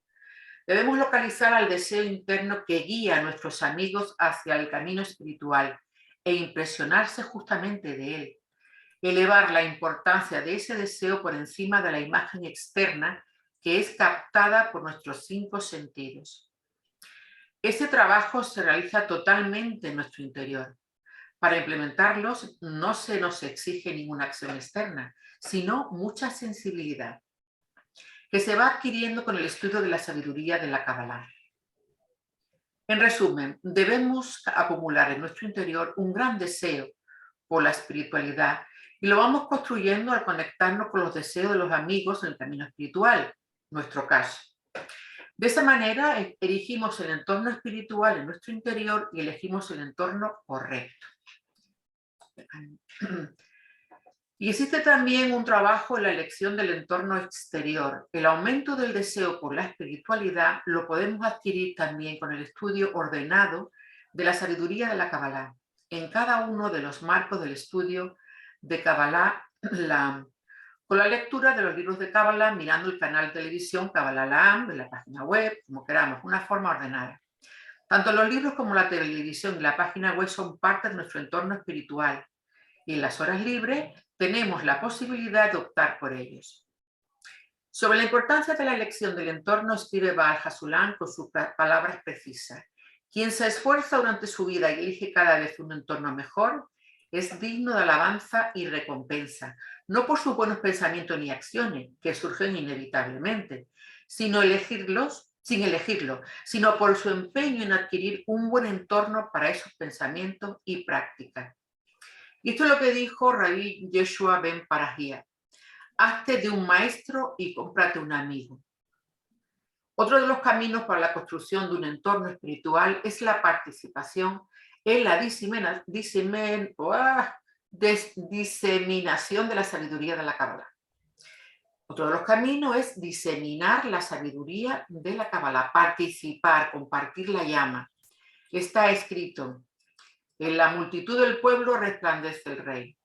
Debemos localizar al deseo interno que guía a nuestros amigos hacia el camino espiritual e impresionarse justamente de él. Elevar la importancia de ese deseo por encima de la imagen externa que es captada por nuestros 5 sentidos. Este trabajo se realiza totalmente en nuestro interior. Para implementarlos no se nos exige ninguna acción externa, sino mucha sensibilidad, que se va adquiriendo con el estudio de la sabiduría de la Kabbalah. En resumen, debemos acumular en nuestro interior un gran deseo por la espiritualidad y lo vamos construyendo al conectarnos con los deseos de los amigos en el camino espiritual, nuestro caso. De esa manera, erigimos el entorno espiritual en nuestro interior y elegimos el entorno correcto. Y existe también un trabajo en la elección del entorno exterior. El aumento del deseo por la espiritualidad lo podemos adquirir también con el estudio ordenado de la sabiduría de la Kabbalah. En cada uno de los marcos del estudio de Kabbalah, con la lectura de los libros de Kabbalah, mirando el canal de televisión Kabbalah Lam, de la página web, como queramos, una forma ordenada. Tanto los libros como la televisión y la página web son parte de nuestro entorno espiritual. Y en las horas libres tenemos la posibilidad de optar por ellos. Sobre la importancia de la elección del entorno, escribe Baal Hasulam con sus palabras precisas. Quien se esfuerza durante su vida y elige cada vez un entorno mejor, es digno de alabanza y recompensa, no por sus buenos pensamientos ni acciones, que surgen inevitablemente, sin elegirlo, sino por su empeño en adquirir un buen entorno para esos pensamientos y prácticas. Y esto es lo que dijo Rabbi Yeshua ben Parahia: hazte de un maestro y cómprate un amigo. Otro de los caminos para la construcción de un entorno espiritual es la participación en la diseminación de la sabiduría de la Kabbalah. Otro de los caminos es diseminar la sabiduría de la Kabbalah, participar, compartir la llama. Está escrito: en la multitud del pueblo resplandece el rey.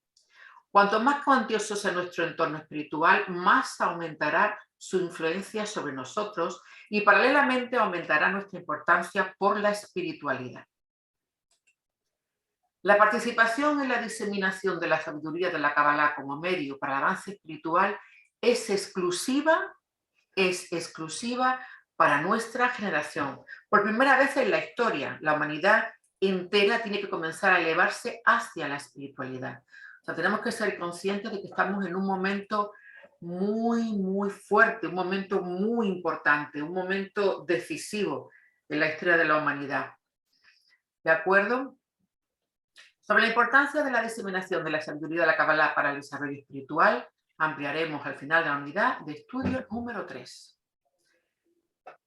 Cuanto más cuantioso sea nuestro entorno espiritual, más aumentará su influencia sobre nosotros y paralelamente aumentará nuestra importancia por la espiritualidad. La participación en la diseminación de la sabiduría de la Kabbalah como medio para el avance espiritual es exclusiva para nuestra generación. Por primera vez en la historia, la humanidad entera tiene que comenzar a elevarse hacia la espiritualidad. O sea, tenemos que ser conscientes de que estamos en un momento muy, muy fuerte, un momento muy importante, un momento decisivo en la historia de la humanidad. ¿De acuerdo? Sobre la importancia de la diseminación de la sabiduría de la Kabbalah para el desarrollo espiritual, ampliaremos al final de la unidad de estudio número 3.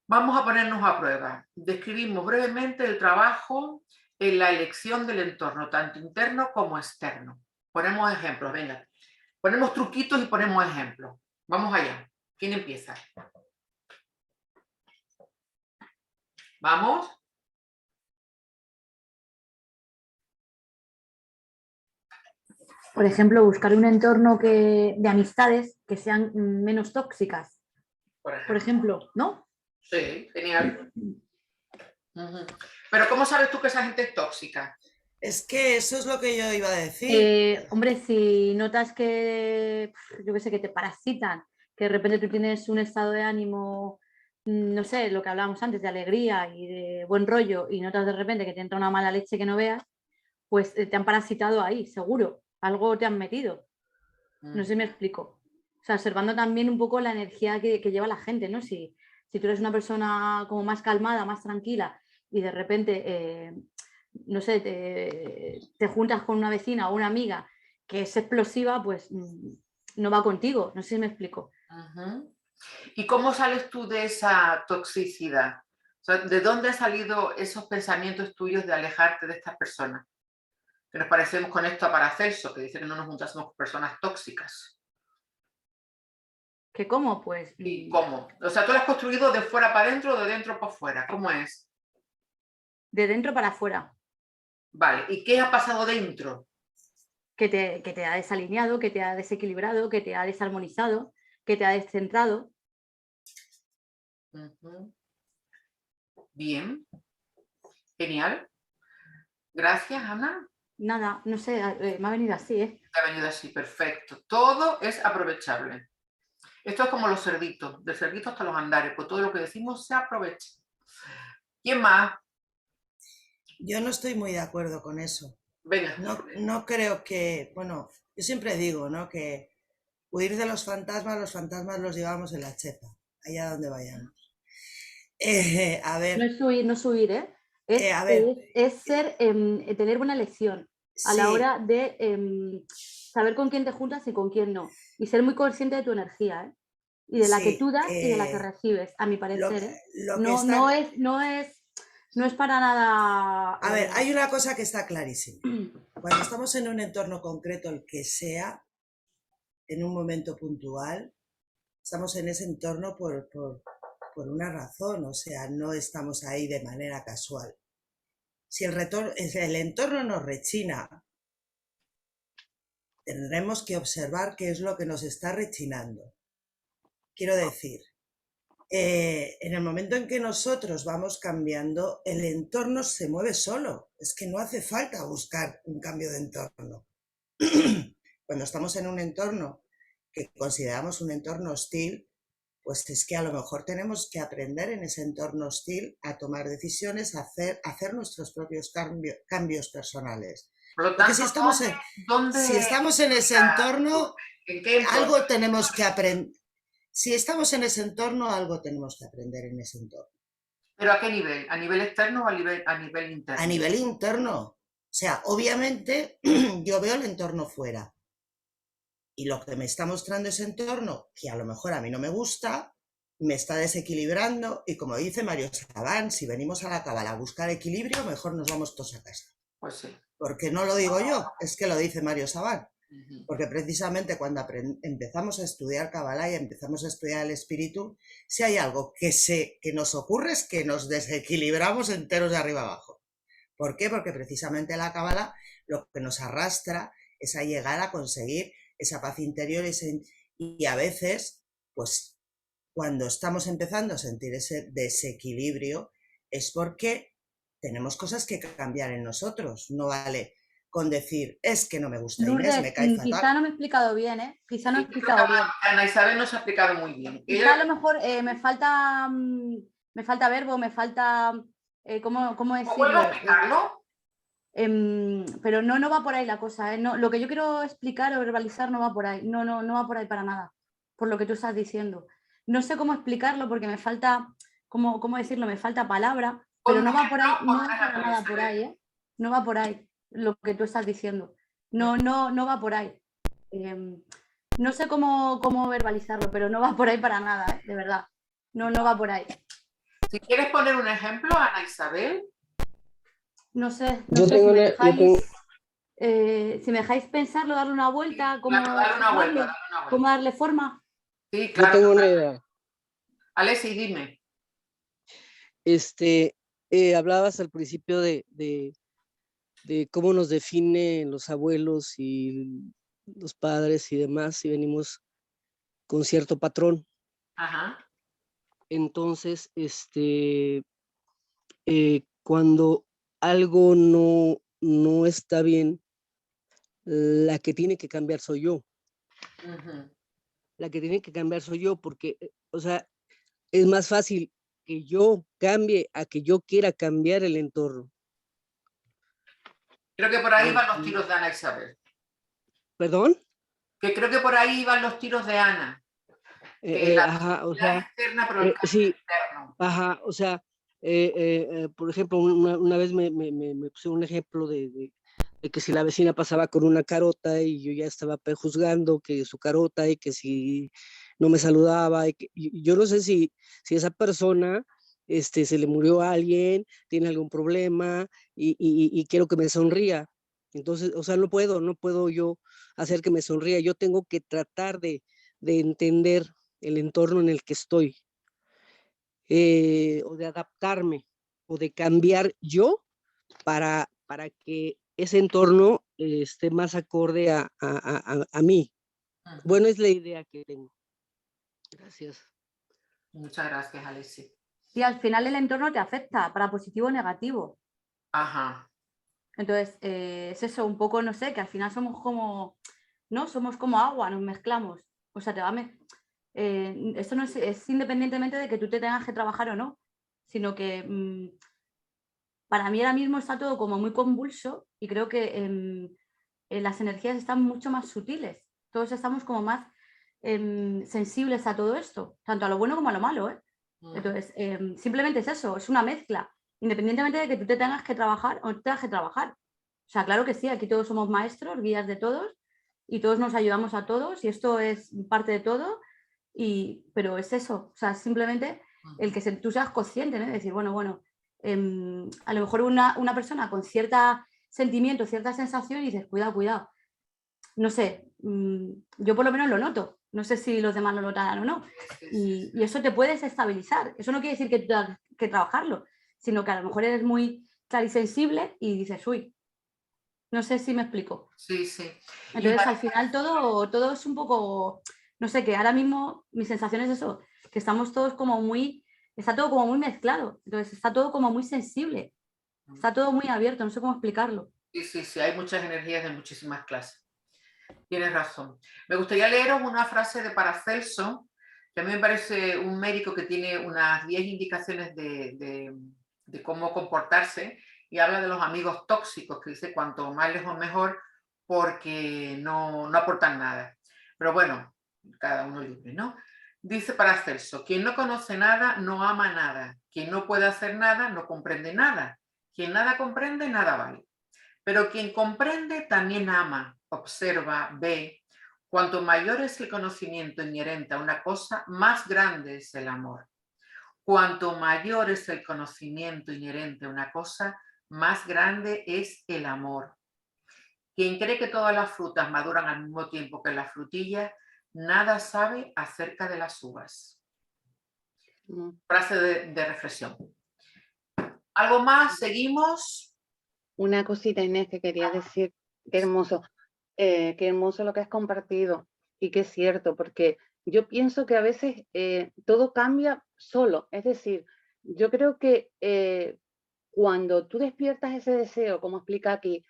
Vamos a ponernos a prueba. Describimos brevemente el trabajo en la elección del entorno, tanto interno como externo. Ponemos ejemplos, venga. Ponemos truquitos y ponemos ejemplos. Vamos allá. ¿Quién empieza? ¿Vamos? Por ejemplo, buscar un entorno de amistades que sean menos tóxicas. Por ejemplo, ¿no? Sí, genial. Pero ¿cómo sabes tú que esa gente es tóxica? Es que eso es lo que yo iba a decir. Hombre, si notas que, yo qué sé, que te parasitan, que de repente tú tienes un estado de ánimo, no sé, lo que hablábamos antes, de alegría y de buen rollo, y notas de repente que te entra una mala leche que no veas, pues te han parasitado ahí, seguro. Algo te han metido. No sé si me explico. O sea, observando también un poco la energía que lleva la gente, ¿no? Si tú eres una persona como más calmada, más tranquila, y de repente, no sé, te juntas con una vecina o una amiga que es explosiva, pues no va contigo. No sé si me explico. ¿Y cómo sales tú de esa toxicidad? O sea, ¿de dónde han salido esos pensamientos tuyos de alejarte de estas personas? Que nos parecemos con esto a Paracelso, que dice que no nos juntásemos con personas tóxicas. ¿Qué cómo? Pues... ¿Y cómo? O sea, ¿tú lo has construido de fuera para adentro o de dentro para afuera? ¿Cómo es? De dentro para afuera. Vale, ¿y qué ha pasado dentro? Que te ha desalineado, que te ha desequilibrado, que te ha desarmonizado, que te ha descentrado. Bien. Genial. Gracias, Ana. Nada, no sé, me ha venido así, ¿eh? Te ha venido así, perfecto. Todo es aprovechable. Esto es como los cerditos, del cerdito hasta los andares, pues todo lo que decimos se aprovecha. ¿Quién más? Yo no estoy muy de acuerdo con eso. Venga. No creo que, bueno, yo siempre digo, ¿no? Que huir de los fantasmas los llevamos en la chepa, allá donde vayamos. A ver. No es huir, ¿eh? Es ser, tener buena elección a la hora de saber con quién te juntas y con quién no. Y ser muy consciente de tu energía, ¿eh? Y de la que tú das y de la que recibes, a mi parecer, ¿eh? No es para nada... A ver, hay una cosa que está clarísima. Cuando estamos en un entorno concreto, el que sea, en un momento puntual, estamos en ese entorno por una razón, o sea, no estamos ahí de manera casual. Si el entorno nos rechina, tendremos que observar qué es lo que nos está rechinando. Quiero decir, en el momento en que nosotros vamos cambiando, el entorno se mueve solo. Es que no hace falta buscar un cambio de entorno. Cuando estamos en un entorno que consideramos un entorno hostil, pues es que a lo mejor tenemos que aprender en ese entorno hostil a tomar decisiones, a hacer nuestros propios cambios personales. Por lo tanto, si estamos en ese entorno, algo tenemos que aprender. Si estamos en ese entorno, algo tenemos que aprender en ese entorno. ¿Pero a qué nivel? ¿A nivel externo o a nivel interno? A nivel interno. O sea, obviamente yo veo el entorno fuera. Y lo que me está mostrando ese entorno, que a lo mejor a mí no me gusta, me está desequilibrando. Y como dice Mario Sabán, si venimos a la Kabbalah a buscar equilibrio, mejor nos vamos todos a casa. Pues sí. Porque no lo digo yo, es que lo dice Mario Sabán. Porque precisamente cuando empezamos a estudiar Kabbalah y empezamos a estudiar el espíritu, si hay algo que nos ocurre es que nos desequilibramos enteros de arriba abajo. ¿Por qué? Porque precisamente la Kabbalah lo que nos arrastra es a llegar a conseguir esa paz interior y a veces, pues cuando estamos empezando a sentir ese desequilibrio es porque tenemos cosas que cambiar en nosotros. No vale con decir, es que no me gusta Inés, me cae fatal. Quizá no me he explicado bien, ¿eh? Quizá no he explicado bien. Ana Isabel nos ha explicado muy bien. Quizá a lo mejor me falta verbo, me falta... ¿cómo decirlo? ¿Vuelvo a explicarlo? Pero no va por ahí la cosa, ¿eh? No, lo que yo quiero explicar o verbalizar no va por ahí, no va por ahí para nada, por lo que tú estás diciendo. No sé cómo explicarlo porque me falta, ¿cómo decirlo? Me falta palabra, pero no va por ahí, no va para nada por ahí, ¿eh? No va por ahí lo que tú estás diciendo. No va por ahí. No sé cómo verbalizarlo, pero no va por ahí para nada, ¿eh? De verdad. No va por ahí. Si quieres poner un ejemplo, Ana Isabel. No sé, Yo tengo si me dejáis pensarlo, darle una vuelta, cómo darle forma. Sí, claro. Yo tengo una idea. Alessi, dime. Hablabas al principio de cómo nos definen los abuelos y los padres y demás, si venimos con cierto patrón. Ajá. Entonces, cuando algo no está bien, la que tiene que cambiar soy yo. La que tiene que cambiar soy yo, porque, o sea, es más fácil que yo cambie a que yo quiera cambiar el entorno. Creo que por ahí van los tiros de Ana Isabel. ¿Perdón? Que creo que por ahí van los tiros de Ana. Ajá, o sea, externa, pero el cambio sí, interno. ajá, o sea, por ejemplo, una vez me puse un ejemplo de que si la vecina pasaba con una carota y yo ya estaba prejuzgando que su carota y que si no me saludaba, y yo no sé si esa persona se le murió a alguien, tiene algún problema y quiero que me sonría. Entonces, o sea, no puedo yo hacer que me sonría. Yo tengo que tratar de entender el entorno en el que estoy, o de adaptarme, o de cambiar yo para que ese entorno esté más acorde a mí. Bueno, es la idea que tengo. Gracias. Muchas gracias, Alessi. Sí, al final el entorno te afecta, para positivo o negativo. Ajá. Entonces, es eso, un poco, no sé, que al final somos como, ¿no? Somos como agua, nos mezclamos. O sea, esto no es independientemente de que tú te tengas que trabajar o no, sino que para mí ahora mismo está todo como muy convulso y creo que las energías están mucho más sutiles. Todos estamos como más sensibles a todo esto, tanto a lo bueno como a lo malo, ¿eh? Entonces, simplemente es eso, es una mezcla, independientemente de que tú te tengas que trabajar o no te tengas que trabajar. O sea, claro que sí, aquí todos somos maestros, guías de todos y todos nos ayudamos a todos y esto es parte de todo, pero es eso, o sea, simplemente el que tú seas consciente, ¿no? De decir, bueno, a lo mejor una persona con cierto sentimiento, cierta sensación y dices, cuidado. No sé, yo por lo menos lo noto. No sé si los demás lo notarán o no. Y eso te puede desestabilizar. Eso no quiere decir que tengas que trabajarlo, sino que a lo mejor eres muy clarisensible y dices, uy, no sé si me explico. Sí, sí. Entonces, al final todo es un poco, no sé, que ahora mismo mi sensación es eso, que estamos todos como está todo como muy mezclado. Entonces, está todo como muy sensible. Está todo muy abierto, no sé cómo explicarlo. Sí, hay muchas energías de muchísimas clases. Tienes razón. Me gustaría leeros una frase de Paracelso, que a mí me parece un médico que tiene unas 10 indicaciones de cómo comportarse y habla de los amigos tóxicos, que dice cuanto más lejos mejor porque no aportan nada. Pero bueno, cada uno libre, ¿no? Dice Paracelso, quien no conoce nada no ama nada, quien no puede hacer nada no comprende nada, quien nada comprende nada vale. Pero quien comprende también ama, observa, ve. Cuanto mayor es el conocimiento inherente a una cosa, más grande es el amor. Cuanto mayor es el conocimiento inherente a una cosa, más grande es el amor. Quien cree que todas las frutas maduran al mismo tiempo que las frutillas, nada sabe acerca de las uvas. Frase de reflexión. ¿Algo más? ¿Seguimos? Una cosita, Inés, que quería decir, qué hermoso lo que has compartido y que es cierto, porque yo pienso que a veces todo cambia solo, es decir, yo creo que cuando tú despiertas ese deseo, como explica aquí,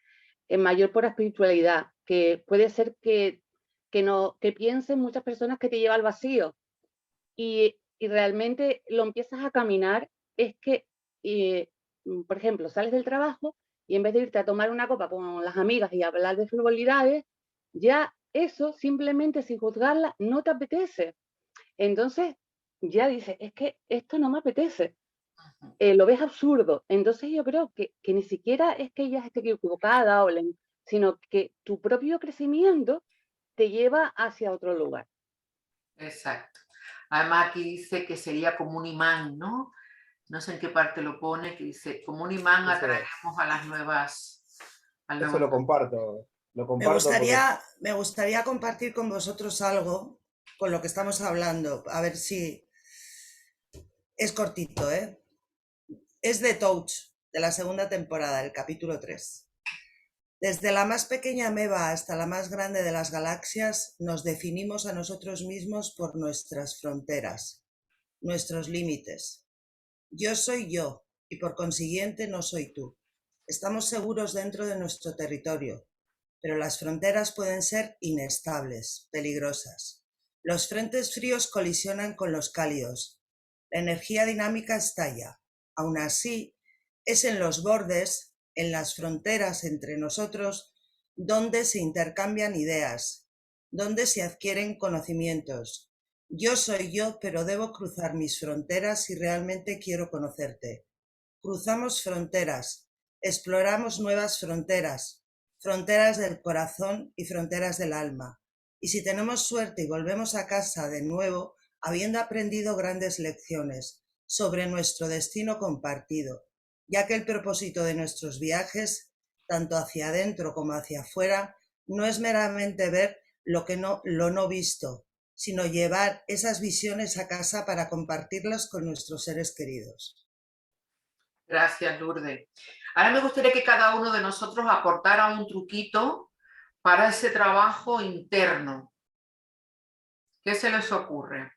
en mayor por espiritualidad, que puede ser que piensen muchas personas que te lleva al vacío y realmente lo empiezas a caminar, es que, por ejemplo, sales del trabajo y en vez de irte a tomar una copa con las amigas y hablar de frivolidades, ya eso simplemente sin juzgarla no te apetece. Entonces ya dices, es que esto no me apetece. Lo ves absurdo. Entonces yo creo que ni siquiera es que ella esté equivocada, sino que tu propio crecimiento te lleva hacia otro lugar. Exacto. Además aquí dice que sería como un imán, ¿no? No sé en qué parte lo pone, que dice, como un imán Eso- atraeremos a las nuevas... Eso lo comparto. Lo Me comparto me gustaría compartir con vosotros algo con lo que estamos hablando, a ver si es cortito, ¿eh? Es de Touch, de la segunda temporada, el capítulo 3. Desde la más pequeña ameba hasta la más grande de las galaxias, nos definimos a nosotros mismos por nuestras fronteras, nuestros límites. Yo soy yo y por consiguiente no soy tú. Estamos seguros dentro de nuestro territorio, pero las fronteras pueden ser inestables, peligrosas. Los frentes fríos colisionan con los cálidos. La energía dinámica estalla. Aún así, es en los bordes, en las fronteras entre nosotros, donde se intercambian ideas, donde se adquieren conocimientos. Yo soy yo, pero debo cruzar mis fronteras si realmente quiero conocerte. Cruzamos fronteras, exploramos nuevas fronteras, fronteras del corazón y fronteras del alma. Y si tenemos suerte y volvemos a casa de nuevo, habiendo aprendido grandes lecciones sobre nuestro destino compartido, ya que el propósito de nuestros viajes, tanto hacia adentro como hacia afuera, no es meramente ver lo no visto, sino llevar esas visiones a casa para compartirlas con nuestros seres queridos. Gracias, Lourdes. Ahora me gustaría que cada uno de nosotros aportara un truquito para ese trabajo interno. ¿Qué se les ocurre?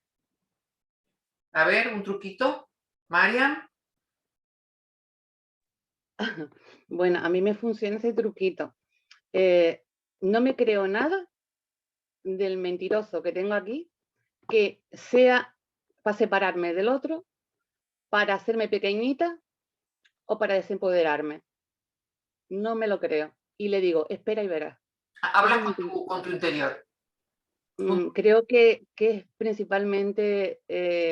A ver, un truquito. Marian. Bueno, a mí me funciona ese truquito. No me creo nada del mentiroso que tengo aquí, que sea para separarme del otro, para hacerme pequeñita o para desempoderarme. No me lo creo. Y le digo, espera y verás. Habla con tu interior. Creo que es principalmente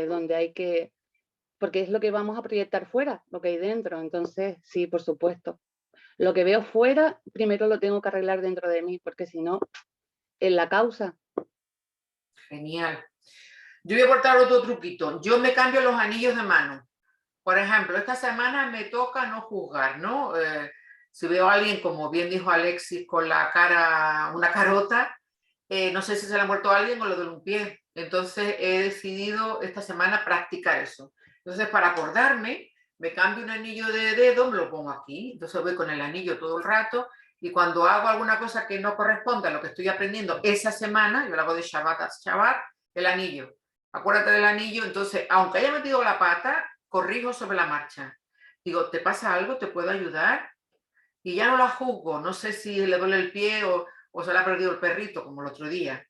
donde hay que, porque es lo que vamos a proyectar fuera, lo que hay dentro. Entonces, sí, por supuesto. Lo que veo fuera, primero lo tengo que arreglar dentro de mí, porque si no, en la causa. Genial. Yo voy a aportar otro truquito. Yo me cambio los anillos de mano. Por ejemplo, esta semana me toca no juzgar, ¿no? Si veo a alguien, como bien dijo Alexis, con la cara, una carota, no sé si se le ha muerto a alguien o le duele un pie. Entonces he decidido esta semana practicar eso. Entonces, para acordarme, me cambio un anillo de dedo, me lo pongo aquí. Entonces voy con el anillo todo el rato y cuando hago alguna cosa que no corresponde a lo que estoy aprendiendo esa semana, yo lo hago de Shabbat a Shabbat, el anillo. Acuérdate del anillo. Entonces, aunque haya metido la pata, corrijo sobre la marcha. Digo, ¿te pasa algo? ¿Te puedo ayudar? Y ya no la juzgo. No sé si le duele el pie o se le ha perdido el perrito, como el otro día.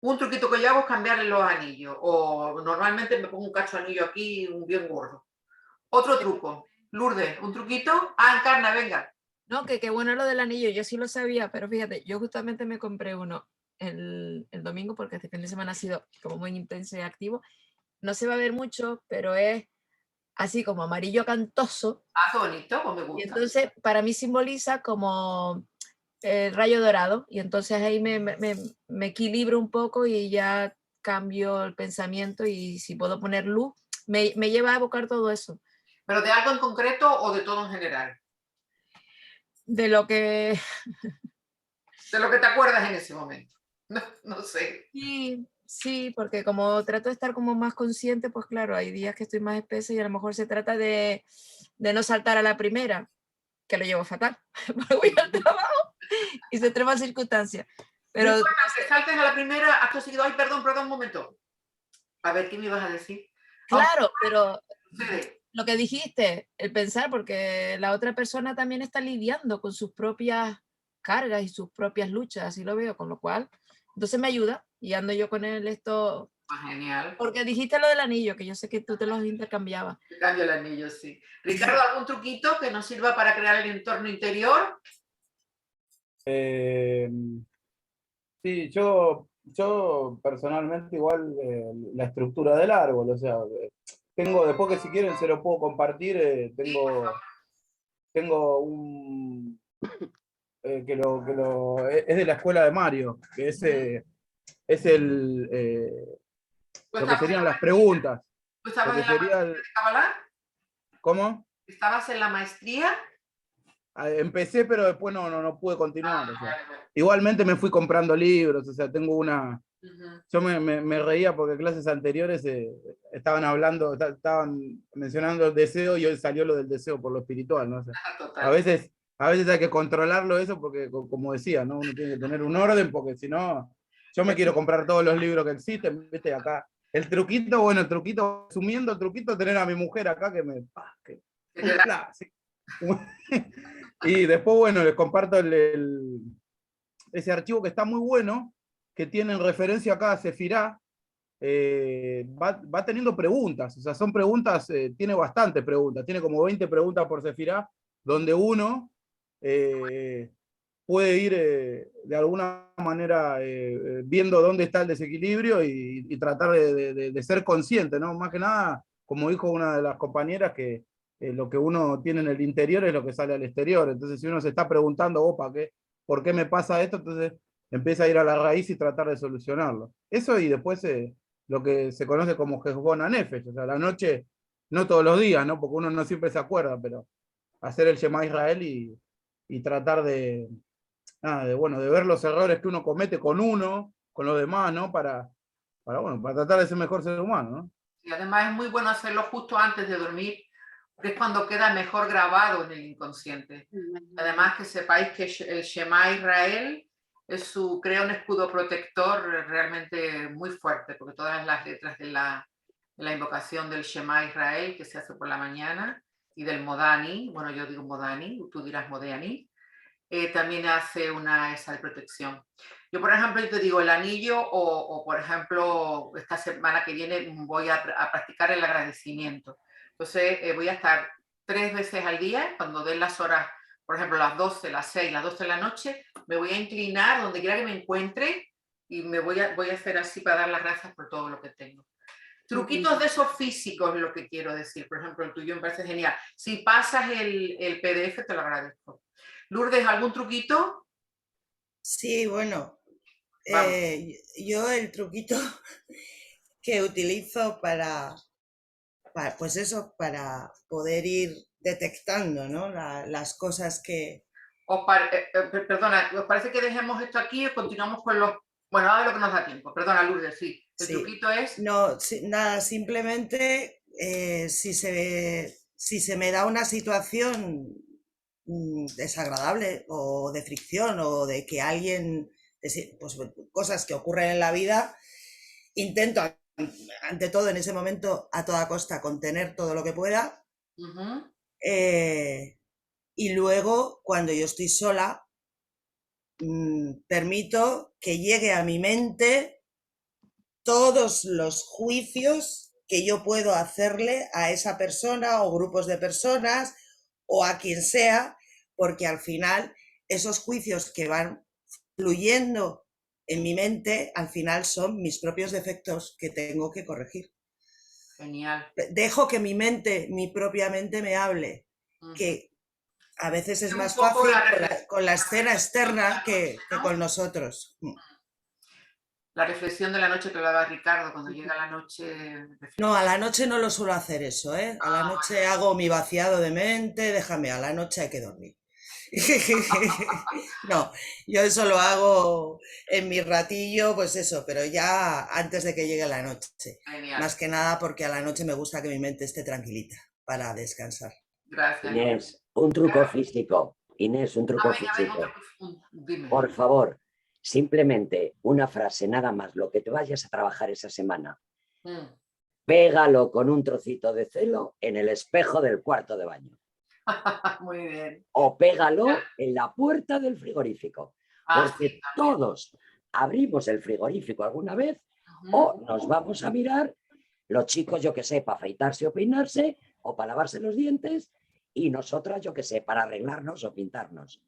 Un truquito que yo hago es cambiarle los anillos. O normalmente me pongo un cacho de anillo aquí, un bien gordo. Otro truco. Lourdes, ¿un truquito? Ah, Encarna, venga. No, que qué bueno lo del anillo. Yo sí lo sabía, pero fíjate, yo justamente me compré uno el domingo porque este fin de semana ha sido como muy intenso y activo. No se va a ver mucho, pero es así como amarillo cantoso. Ah, qué bonito, pues me gusta. Y entonces para mí simboliza como el rayo dorado. Y entonces ahí me equilibro un poco y ya cambio el pensamiento y si puedo poner luz, me lleva a evocar todo eso. ¿Pero de algo en concreto o de todo en general? De lo que... De lo que te acuerdas en ese momento. No sé. Sí, porque como trato de estar como más consciente, pues claro, hay días que estoy más espesa y a lo mejor se trata de no saltar a la primera, que lo llevo fatal, porque voy al trabajo y se extreman circunstancias. Pero no importa, que saltes a la primera, acto seguido, ay, perdón, un momento. A ver, ¿qué me ibas a decir? Claro, pero lo que dijiste, el pensar, porque la otra persona también está lidiando con sus propias cargas y sus propias luchas, así lo veo, con lo cual, entonces me ayuda y ando yo con él esto Genial. Porque dijiste lo del anillo, que yo sé que tú te los intercambiabas. Te cambio el anillo, sí. Ricardo, ¿algún truquito que nos sirva para crear el entorno interior? Sí, yo personalmente igual la estructura del árbol, o sea, tengo, después que si quieren se lo puedo compartir, tengo un, es de la escuela de Mario, que es el, lo que serían las preguntas. ¿Tú estabas Lo que en la sería maestría de Kabbalah? ¿Cómo? ¿Estabas en la maestría? Empecé, pero después no pude continuar. O sea. Vale, vale. Igualmente me fui comprando libros, o sea, tengo una... Ujú. Yo me reía porque clases anteriores estaban mencionando el deseo y hoy salió lo del deseo por lo espiritual, ¿no? O sea, Total. a veces hay que controlarlo eso porque, como decía, ¿no? Uno tiene que tener un orden porque si no, yo me quiero comprar todos los libros que existen, ¿viste? Acá, el truquito, asumiendo el truquito, tener a mi mujer acá que me... sí. Y después, bueno, les comparto ese archivo que está muy bueno, que tiene en referencia acá a Sefirá, va teniendo preguntas, o sea, son preguntas, tiene bastantes preguntas, tiene como 20 preguntas por Sefirá, donde uno puede ir de alguna manera viendo dónde está el desequilibrio y tratar de ser consciente, ¿no? Más que nada, como dijo una de las compañeras, que lo que uno tiene en el interior es lo que sale al exterior. Entonces, si uno se está preguntando, opa, ¿por qué me pasa esto? Entonces empieza a ir a la raíz y tratar de solucionarlo. Eso, y después lo que se conoce como Jeshbon Hanefesh, o sea, la noche, no todos los días, ¿no? Porque uno no siempre se acuerda, pero hacer el Shema Israel y tratar bueno, de ver los errores que uno comete con los demás, ¿no? Bueno, para tratar de ser mejor ser humano, ¿no? Y además es muy bueno hacerlo justo antes de dormir, porque es cuando queda mejor grabado en el inconsciente. Además, que sepáis que el Shema Israel crea un escudo protector realmente muy fuerte, porque todas las letras de la invocación del Shema Israel, que se hace por la mañana, y del Modani, bueno, yo digo Modani, tú dirás Modani, también hace esa de protección. Yo, por ejemplo, yo te digo el anillo o por ejemplo, esta semana que viene voy a practicar el agradecimiento. Entonces, voy a estar 3 veces al día, cuando den las horas, por ejemplo, las 12, las 6, las 12 de la noche, me voy a inclinar donde quiera que me encuentre y voy a hacer así para dar las gracias por todo lo que tengo. Truquitos de esos físicos, lo que quiero decir. Por ejemplo, el tuyo me parece genial. Si pasas el PDF, te lo agradezco. Lourdes, ¿algún truquito? Sí, bueno, yo el truquito que utilizo pues eso, para poder ir detectando, ¿no? las cosas que... Perdona, ¿os parece que dejemos esto aquí o continuamos con los... Bueno, ahora lo que nos da tiempo. Perdona, Lourdes, sí. El truquito es... No, nada, simplemente si se me da una situación desagradable o de fricción o de que alguien, pues cosas que ocurren en la vida, intento ante todo en ese momento a toda costa contener todo lo que pueda. Y luego cuando yo estoy sola permito que llegue a mi mente todos los juicios que yo puedo hacerle a esa persona o grupos de personas o a quien sea, porque al final esos juicios que van fluyendo en mi mente, al final son mis propios defectos que tengo que corregir. Genial. Dejo que mi propia mente me hable, que a veces es más fácil con la escena externa que con nosotros. La reflexión de la noche que lo haga Ricardo, cuando llega la noche... No, a la noche no lo suelo hacer eso, ¿eh? A la noche hago mi vaciado de mente, déjame, a la noche hay que dormir. No, yo eso lo hago en mi ratillo, pues eso, pero ya antes de que llegue la noche. Genial. Más que nada porque a la noche me gusta que mi mente esté tranquilita para descansar. Gracias. Inés, un truco físico. Inés, un truco físico. Por favor, simplemente una frase, nada más, lo que te vayas a trabajar esa semana. Pégalo con un trocito de celo en el espejo del cuarto de baño. Muy bien. O pégalo en la puerta del frigorífico. Porque sí, todos abrimos el frigorífico alguna vez O nos vamos a mirar, los chicos, yo que sé, para afeitarse o peinarse, o para lavarse los dientes, y nosotras, yo que sé, para arreglarnos o pintarnos.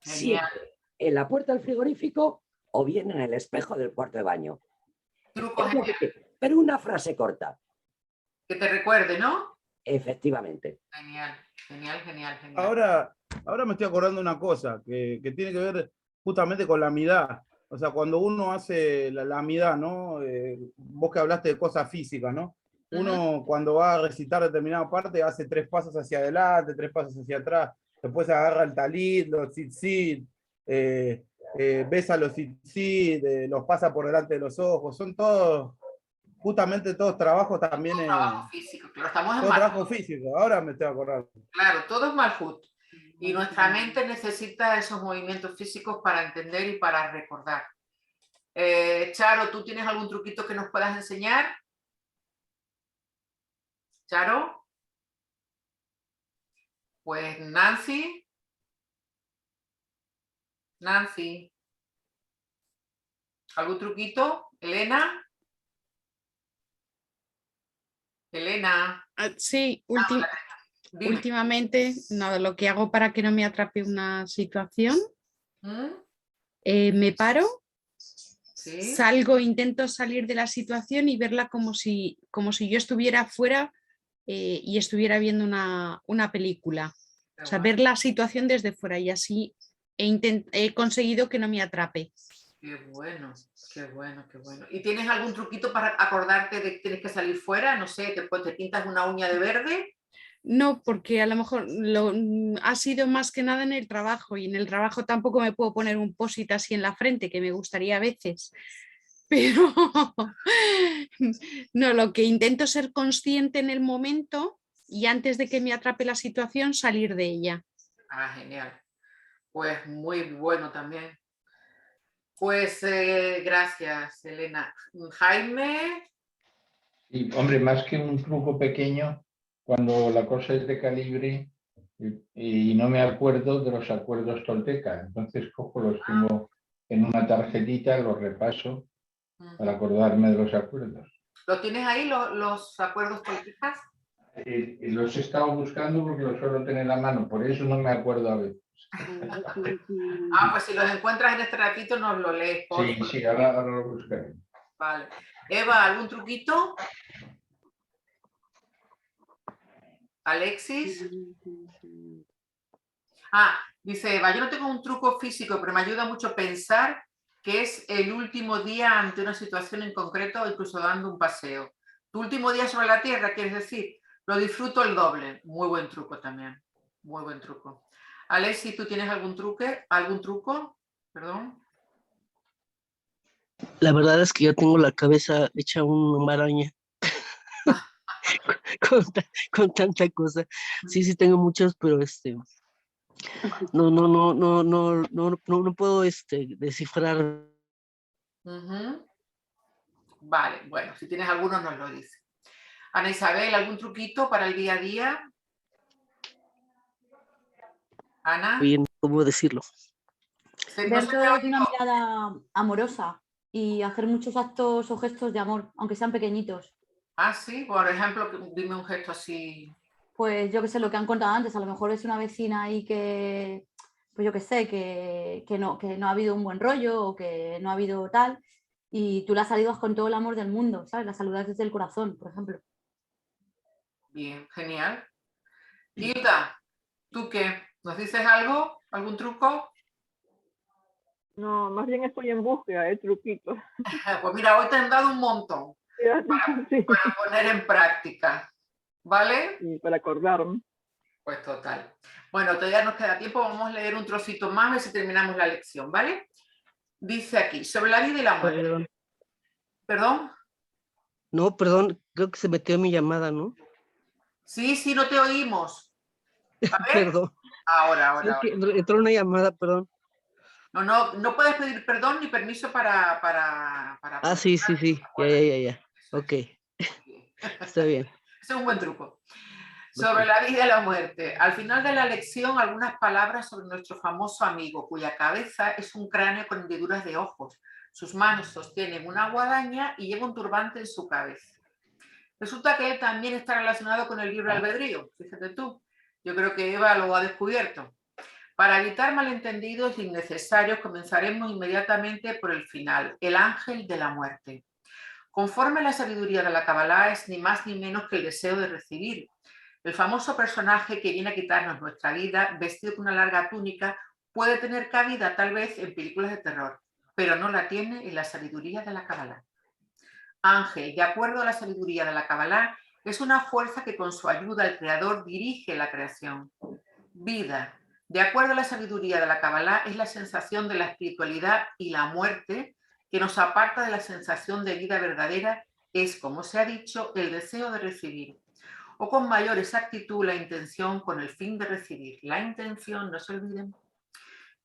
Genial. Siempre en la puerta del frigorífico o bien en el espejo del cuarto de baño. Truco genial. Pero una frase corta. Que te recuerde, ¿no? Efectivamente. Genial, genial, genial, genial. Ahora me estoy acordando de una cosa que tiene que ver justamente con la amidad. O sea, cuando uno hace la amidad, ¿no? Vos que hablaste de cosas físicas, ¿no? Uno cuando va a recitar determinada parte hace 3 pasos hacia adelante, 3 pasos hacia atrás. Después agarra el talit, los tzitzit, besa los tzitzit, los pasa por delante de los ojos. Son todos, justamente todos trabajos también. Todo trabajo físico, claro, estamos en todo Malhut. trabajo físico, ahora me estoy acordando. Claro, todo es Malhut. Y nuestra mente necesita esos movimientos físicos para entender y para recordar. Charo, ¿tú tienes algún truquito que nos puedas enseñar? Charo. Pues Nancy. Nancy. ¿Algún truquito? Elena. Elena. Sí, Dime. últimamente nada, lo que hago para que no me atrape una situación, ¿Mm? me paro, ¿Sí? salgo, intento salir de la situación y verla como si yo estuviera fuera y estuviera viendo una película. O sea, ver la situación desde fuera y así he conseguido que no me atrape. Qué bueno, qué bueno, qué bueno. ¿Y tienes algún truquito para acordarte de que tienes que salir fuera? No sé, te pintas una uña de verde. No, porque a lo mejor ha sido más que nada en el trabajo y en el trabajo tampoco me puedo poner un post-it así en la frente, que me gustaría a veces. Pero no, lo que intento es ser consciente en el momento y antes de que me atrape la situación salir de ella. Ah, genial. Pues muy bueno también. Pues gracias, Elena. Jaime. Y, hombre, más que un truco pequeño, cuando la cosa es de calibre y no me acuerdo de los acuerdos tolteca, entonces cojo, los tengo en una tarjetita, los repaso para acordarme de los acuerdos. ¿Lo tienes ahí, los acuerdos toltecas? Los he estado buscando porque los suelo tener en la mano, por eso no me acuerdo a veces. Ah, pues si los encuentras en este ratito nos lo lees. Por Sí, favor. sí, ahora lo buscaré. Vale. Eva, ¿algún truquito? Alexis. Ah, dice Eva, yo no tengo un truco físico, pero me ayuda mucho pensar que es el último día ante una situación en concreto o incluso dando un paseo. Tu último día sobre la tierra, quieres decir, lo disfruto el doble. Muy buen truco también, muy buen truco. Alexis, ¿tú tienes algún truco? Perdón. La verdad es que yo tengo la cabeza hecha una maraña con tanta cosa. Sí, tengo muchos, pero no puedo descifrar. Vale, bueno, si tienes alguno nos lo dices. Ana Isabel, ¿algún truquito para el día a día? Ana. Bien, ¿cómo decirlo? Ver todo de una mirada amorosa y hacer muchos actos o gestos de amor, aunque sean pequeñitos. Ah, sí, por ejemplo, dime un gesto así. Pues yo que sé, lo que han contado antes, a lo mejor es una vecina ahí que, pues yo que sé, que no ha habido un buen rollo o que no ha habido tal, y tú la saludas con todo el amor del mundo, ¿sabes? La saludas desde el corazón, por ejemplo. Bien, genial. Hilda, ¿tú qué? ¿Nos dices algo? ¿Algún truco? No, más bien estoy en búsqueda de truquitos. Pues mira, hoy te han dado un montón para poner en práctica, ¿vale? Sí, para acordarme. Pues total. Bueno, todavía nos queda tiempo, vamos a leer un trocito más, a ver si terminamos la lección, ¿vale? Dice aquí, sobre la vida y la muerte. ¿Perdón? No, perdón, creo que se metió mi llamada, ¿no? Sí, no te oímos. A ver. Perdón. Ahora. Entró una llamada, perdón. No puedes pedir perdón ni permiso para Ah, sí. Ya. Ok. Está bien. Ese es un buen truco. Sobre la vida y la muerte. Al final de la lección, algunas palabras sobre nuestro famoso amigo, cuya cabeza es un cráneo con hendiduras de ojos, Sus manos sostienen una guadaña y lleva un turbante en su cabeza. Resulta que él también está relacionado con el libre albedrío, fíjate tú. Yo creo que Eva lo ha descubierto. Para evitar malentendidos innecesarios, comenzaremos inmediatamente por el final, el ángel de la muerte. Conforme la sabiduría de la Kabbalah es ni más ni menos que el deseo de recibir. El famoso personaje que viene a quitarnos nuestra vida, vestido con una larga túnica, puede tener cabida tal vez en películas de terror, pero no la tiene en la sabiduría de la Kabbalah. Ángel, de acuerdo a la sabiduría de la Kabbalah, es una fuerza que con su ayuda el Creador dirige la creación. Vida, de acuerdo a la sabiduría de la Kabbalah, es la sensación de la espiritualidad, y la muerte, que nos aparta de la sensación de vida verdadera, es, como se ha dicho, el deseo de recibir, o con mayor exactitud la intención con el fin de recibir. La intención, no se olviden.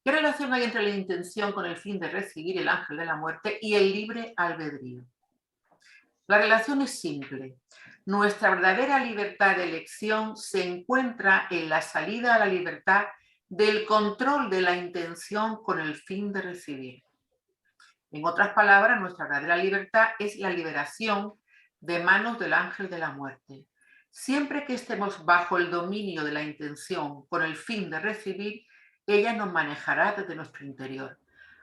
¿Qué relación hay entre la intención con el fin de recibir, el ángel de la muerte, y el libre albedrío? La relación es simple. Nuestra verdadera libertad de elección se encuentra en la salida a la libertad del control de la intención con el fin de recibir. En otras palabras, nuestra verdadera libertad es la liberación de manos del ángel de la muerte. Siempre que estemos bajo el dominio de la intención con el fin de recibir, ella nos manejará desde nuestro interior.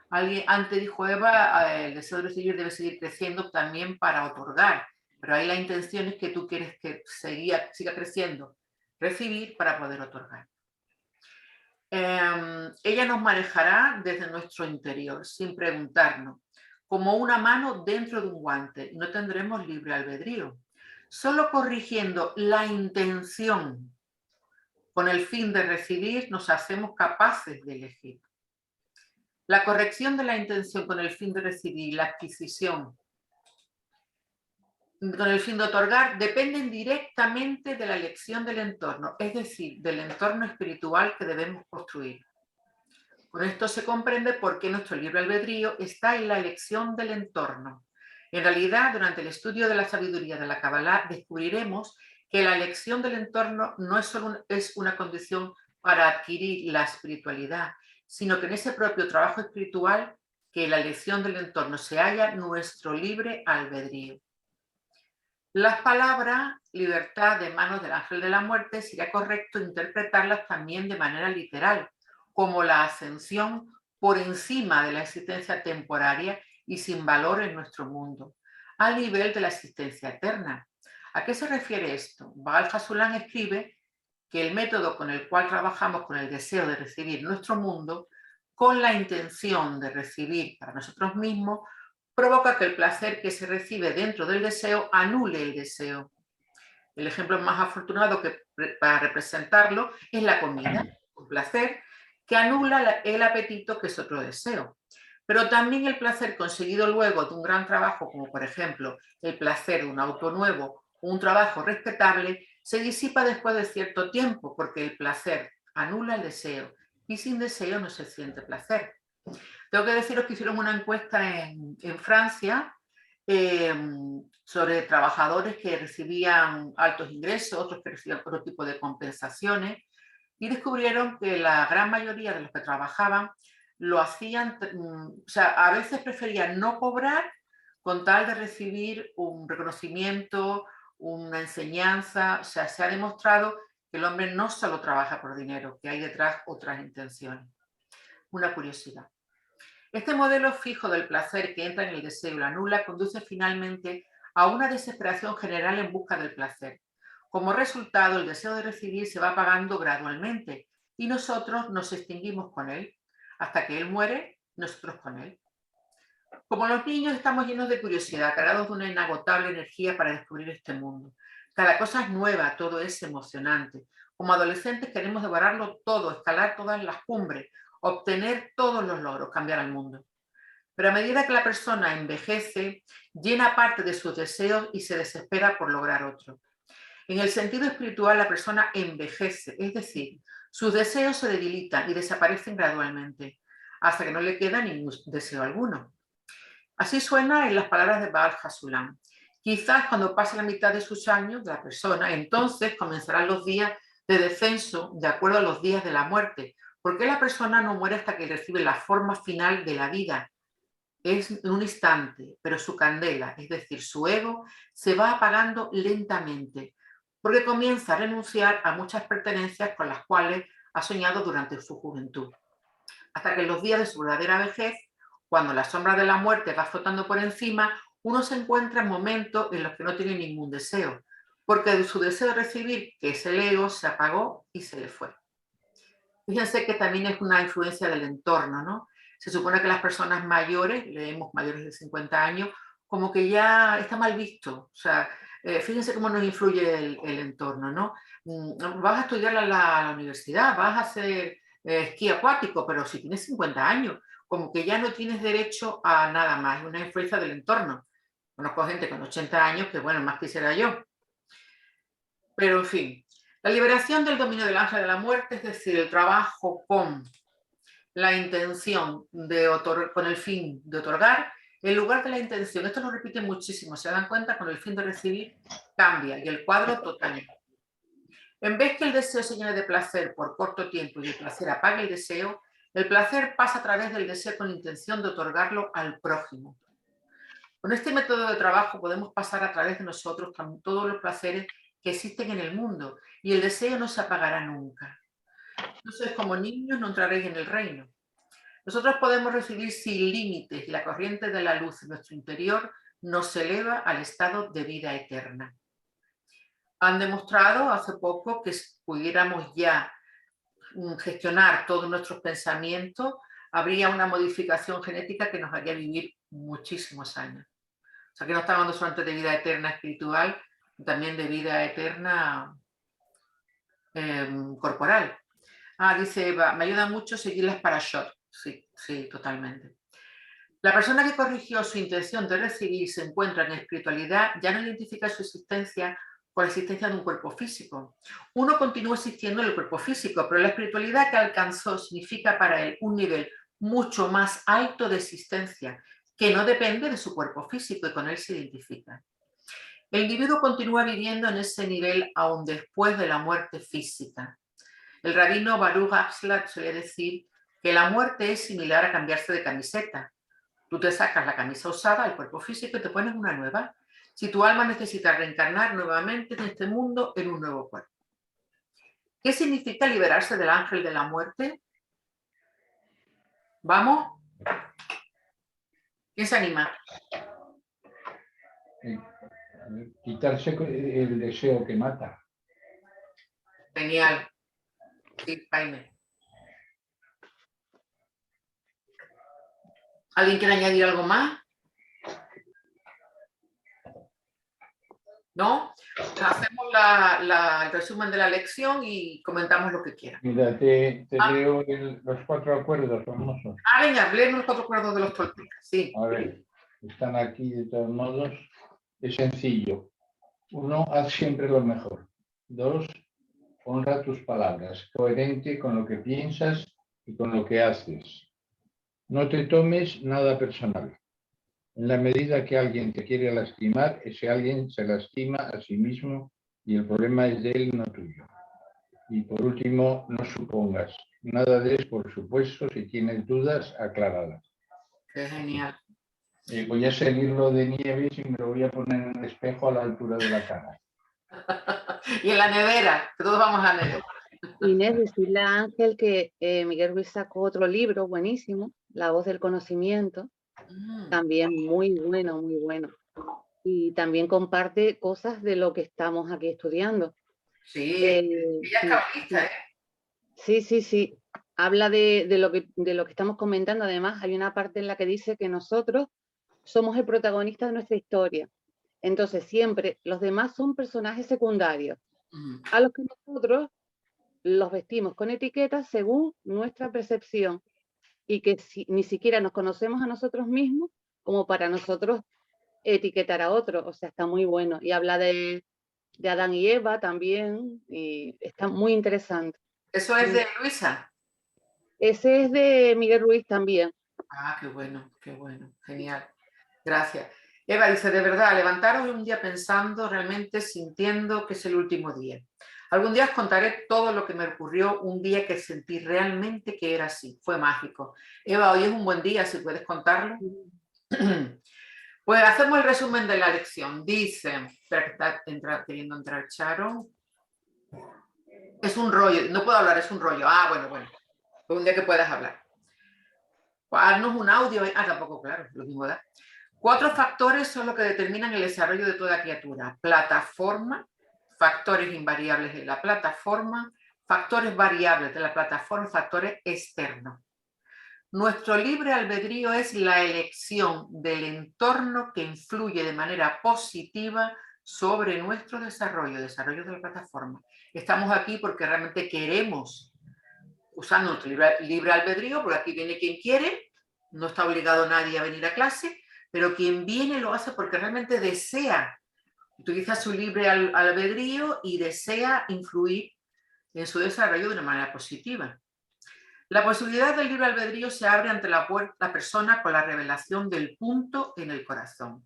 Alguien antes dijo Eva, el deseo de recibir debe seguir creciendo también para otorgar, pero ahí la intención es que tú quieres que siga creciendo, recibir para poder otorgar. Ella nos manejará desde nuestro interior, sin preguntarnos, como una mano dentro de un guante, y no tendremos libre albedrío. Solo corrigiendo la intención con el fin de recibir nos hacemos capaces de elegir. La corrección de la intención con el fin de recibir, la adquisición con el fin de otorgar, dependen directamente de la elección del entorno, es decir, del entorno espiritual que debemos construir. Con esto se comprende por qué nuestro libre albedrío está en la elección del entorno. En realidad, durante el estudio de la sabiduría de la Kabbalah, descubriremos que la elección del entorno no es solo una condición para adquirir la espiritualidad, sino que en ese propio trabajo espiritual, que en la elección del entorno se halla nuestro libre albedrío. Las palabras libertad de manos del ángel de la muerte sería correcto interpretarlas también de manera literal, como la ascensión por encima de la existencia temporaria y sin valor en nuestro mundo, al nivel de la existencia eterna. ¿A qué se refiere esto? Baal Hasulam escribe que el método con el cual trabajamos con el deseo de recibir nuestro mundo, con la intención de recibir para nosotros mismos, provoca que el placer que se recibe dentro del deseo anule el deseo. El ejemplo más afortunado para representarlo es la comida, un placer que anula el apetito, que es otro deseo. Pero también el placer conseguido luego de un gran trabajo, como por ejemplo el placer de un auto nuevo o un trabajo respetable, se disipa después de cierto tiempo, porque el placer anula el deseo y sin deseo no se siente placer. Tengo que deciros que hicieron una encuesta en Francia sobre trabajadores que recibían altos ingresos, otros que recibían otro tipo de compensaciones, y descubrieron que la gran mayoría de los que trabajaban lo hacían, o sea, a veces preferían no cobrar con tal de recibir un reconocimiento, una enseñanza. O sea, se ha demostrado que el hombre no solo trabaja por dinero, que hay detrás otras intenciones. Una curiosidad. Este modelo fijo del placer que entra en el deseo y lo anula conduce finalmente a una desesperación general en busca del placer. Como resultado, el deseo de recibir se va apagando gradualmente y nosotros nos extinguimos con él. Hasta que él muere, nosotros con él. Como los niños estamos llenos de curiosidad, cargados de una inagotable energía para descubrir este mundo. Cada cosa es nueva, todo es emocionante. Como adolescentes queremos devorarlo todo, escalar todas las cumbres, obtener todos los logros, cambiar al mundo. Pero a medida que la persona envejece, llena parte de sus deseos y se desespera por lograr otro. En el sentido espiritual, la persona envejece, es decir, sus deseos se debilitan y desaparecen gradualmente, hasta que no le queda ningún deseo alguno. Así suena en las palabras de Baal Hasulam. Quizás cuando pase la mitad de sus años de la persona, entonces comenzarán los días de descenso de acuerdo a los días de la muerte, porque la persona no muere hasta que recibe la forma final de la vida, es en un instante, pero su candela, es decir, su ego, se va apagando lentamente, porque comienza a renunciar a muchas pertenencias con las cuales ha soñado durante su juventud. Hasta que en los días de su verdadera vejez, cuando la sombra de la muerte va flotando por encima, uno se encuentra en momentos en los que no tiene ningún deseo, porque su deseo de recibir, que es el ego, se apagó y se le fue. Fíjense que también es una influencia del entorno, ¿no? Se supone que las personas mayores, leemos mayores de 50 años, como que ya está mal visto. O sea, fíjense cómo nos influye el entorno, ¿no? Vas a estudiar a la universidad, vas a hacer esquí acuático, pero si tienes 50 años, como que ya no tienes derecho a nada más, es una influencia del entorno. Conozco gente con 80 años que, bueno, más quisiera yo. Pero, en fin, la liberación del dominio del ángel de la muerte, es decir, el trabajo con la intención de otorgar, con el fin de otorgar, en lugar de la intención, esto lo repite muchísimo, se dan cuenta, con el fin de recibir, cambia y el cuadro totalmente. En vez que el deseo se llene de placer por corto tiempo y el placer apague el deseo, el placer pasa a través del deseo con la intención de otorgarlo al prójimo. Con este método de trabajo podemos pasar a través de nosotros todos los placeres que existen en el mundo y el deseo no se apagará nunca. Entonces, como niños no entraréis en el reino. Nosotros podemos recibir sin límites y la corriente de la luz en nuestro interior nos eleva al estado de vida eterna. Han demostrado hace poco que si pudiéramos ya gestionar todos nuestros pensamientos, habría una modificación genética que nos haría vivir muchísimos años. O sea, que no está hablando solamente de vida eterna espiritual, también de vida eterna corporal. Dice Eva, me ayuda mucho seguir las parashot. Sí, sí, totalmente. La persona que corrigió su intención de recibir y se encuentra en espiritualidad ya no identifica su existencia con la existencia de un cuerpo físico. Uno continúa existiendo en el cuerpo físico, pero la espiritualidad que alcanzó significa para él un nivel mucho más alto de existencia, que no depende de su cuerpo físico y con él se identifica. El individuo continúa viviendo en ese nivel aún después de la muerte física. El rabino Baruch Axlat suele decir que la muerte es similar a cambiarse de camiseta. Tú te sacas la camisa usada, el cuerpo físico, y te pones una nueva. Si tu alma necesita reencarnar nuevamente en este mundo en un nuevo cuerpo. ¿Qué significa liberarse del ángel de la muerte? ¿Vamos? ¿Quién se anima? Quitarse el deseo que mata. Genial. Sí, Jaime. ¿Alguien quiere añadir algo más? ¿No? Hacemos el resumen de la lección y comentamos lo que quieran. Mira, te leo los 4 acuerdos famosos. Venga, léenos los 4 acuerdos de los toltecas, sí. A ver, están aquí de todos modos. Es sencillo. 1, haz siempre lo mejor. 2, honra tus palabras, coherente con lo que piensas y con lo que haces. No te tomes nada personal. En la medida que alguien te quiere lastimar, ese alguien se lastima a sí mismo y el problema es de él, no tuyo. Y por último, no supongas. Nada des por supuesto, si tienes dudas, acláralas. Qué genial. Voy a seguirlo de Nieves y me lo voy a poner en el espejo a la altura de la cara. Y en la nevera, que todos vamos a la nevera. Inés, decirle a Ángel que Miguel Ruiz sacó otro libro buenísimo, La voz del conocimiento, también muy bueno, muy bueno. Y también comparte cosas de lo que estamos aquí estudiando. Sí, ella es cabalista, ¿eh? Sí, sí, sí. Habla de lo que estamos comentando. Además, hay una parte en la que dice que nosotros somos el protagonista de nuestra historia. Entonces, siempre los demás son personajes secundarios, a los que nosotros los vestimos con etiquetas según nuestra percepción y que ni siquiera nos conocemos a nosotros mismos como para nosotros etiquetar a otros. O sea, está muy bueno. Y habla de Adán y Eva también y está muy interesante. ¿Eso es de Luisa? Ese es de Miguel Ruiz también. Qué bueno, genial. Gracias. Eva dice, de verdad, levantaros un día pensando, realmente sintiendo que es el último día. Algún día os contaré todo lo que me ocurrió un día que sentí realmente que era así. Fue mágico. Eva, hoy es un buen día, si puedes contarlo. Pues hacemos el resumen de la lección. Dice, espera que está queriendo entrar Charo. Es un rollo, no puedo hablar, es un rollo. Ah, bueno, pues un día que puedas hablar. Pues haznos un audio. Ah, tampoco, claro, lo mismo da. 4 factores son los que determinan el desarrollo de toda criatura. Plataforma, factores invariables de la plataforma, factores variables de la plataforma, factores externos. Nuestro libre albedrío es la elección del entorno que influye de manera positiva sobre nuestro desarrollo de la plataforma. Estamos aquí porque realmente queremos, usando nuestro libre albedrío, porque aquí viene quien quiere, no está obligado nadie a venir a clase, pero quien viene lo hace porque realmente desea, utiliza su libre albedrío y desea influir en su desarrollo de una manera positiva. La posibilidad del libre albedrío se abre ante la persona con la revelación del punto en el corazón.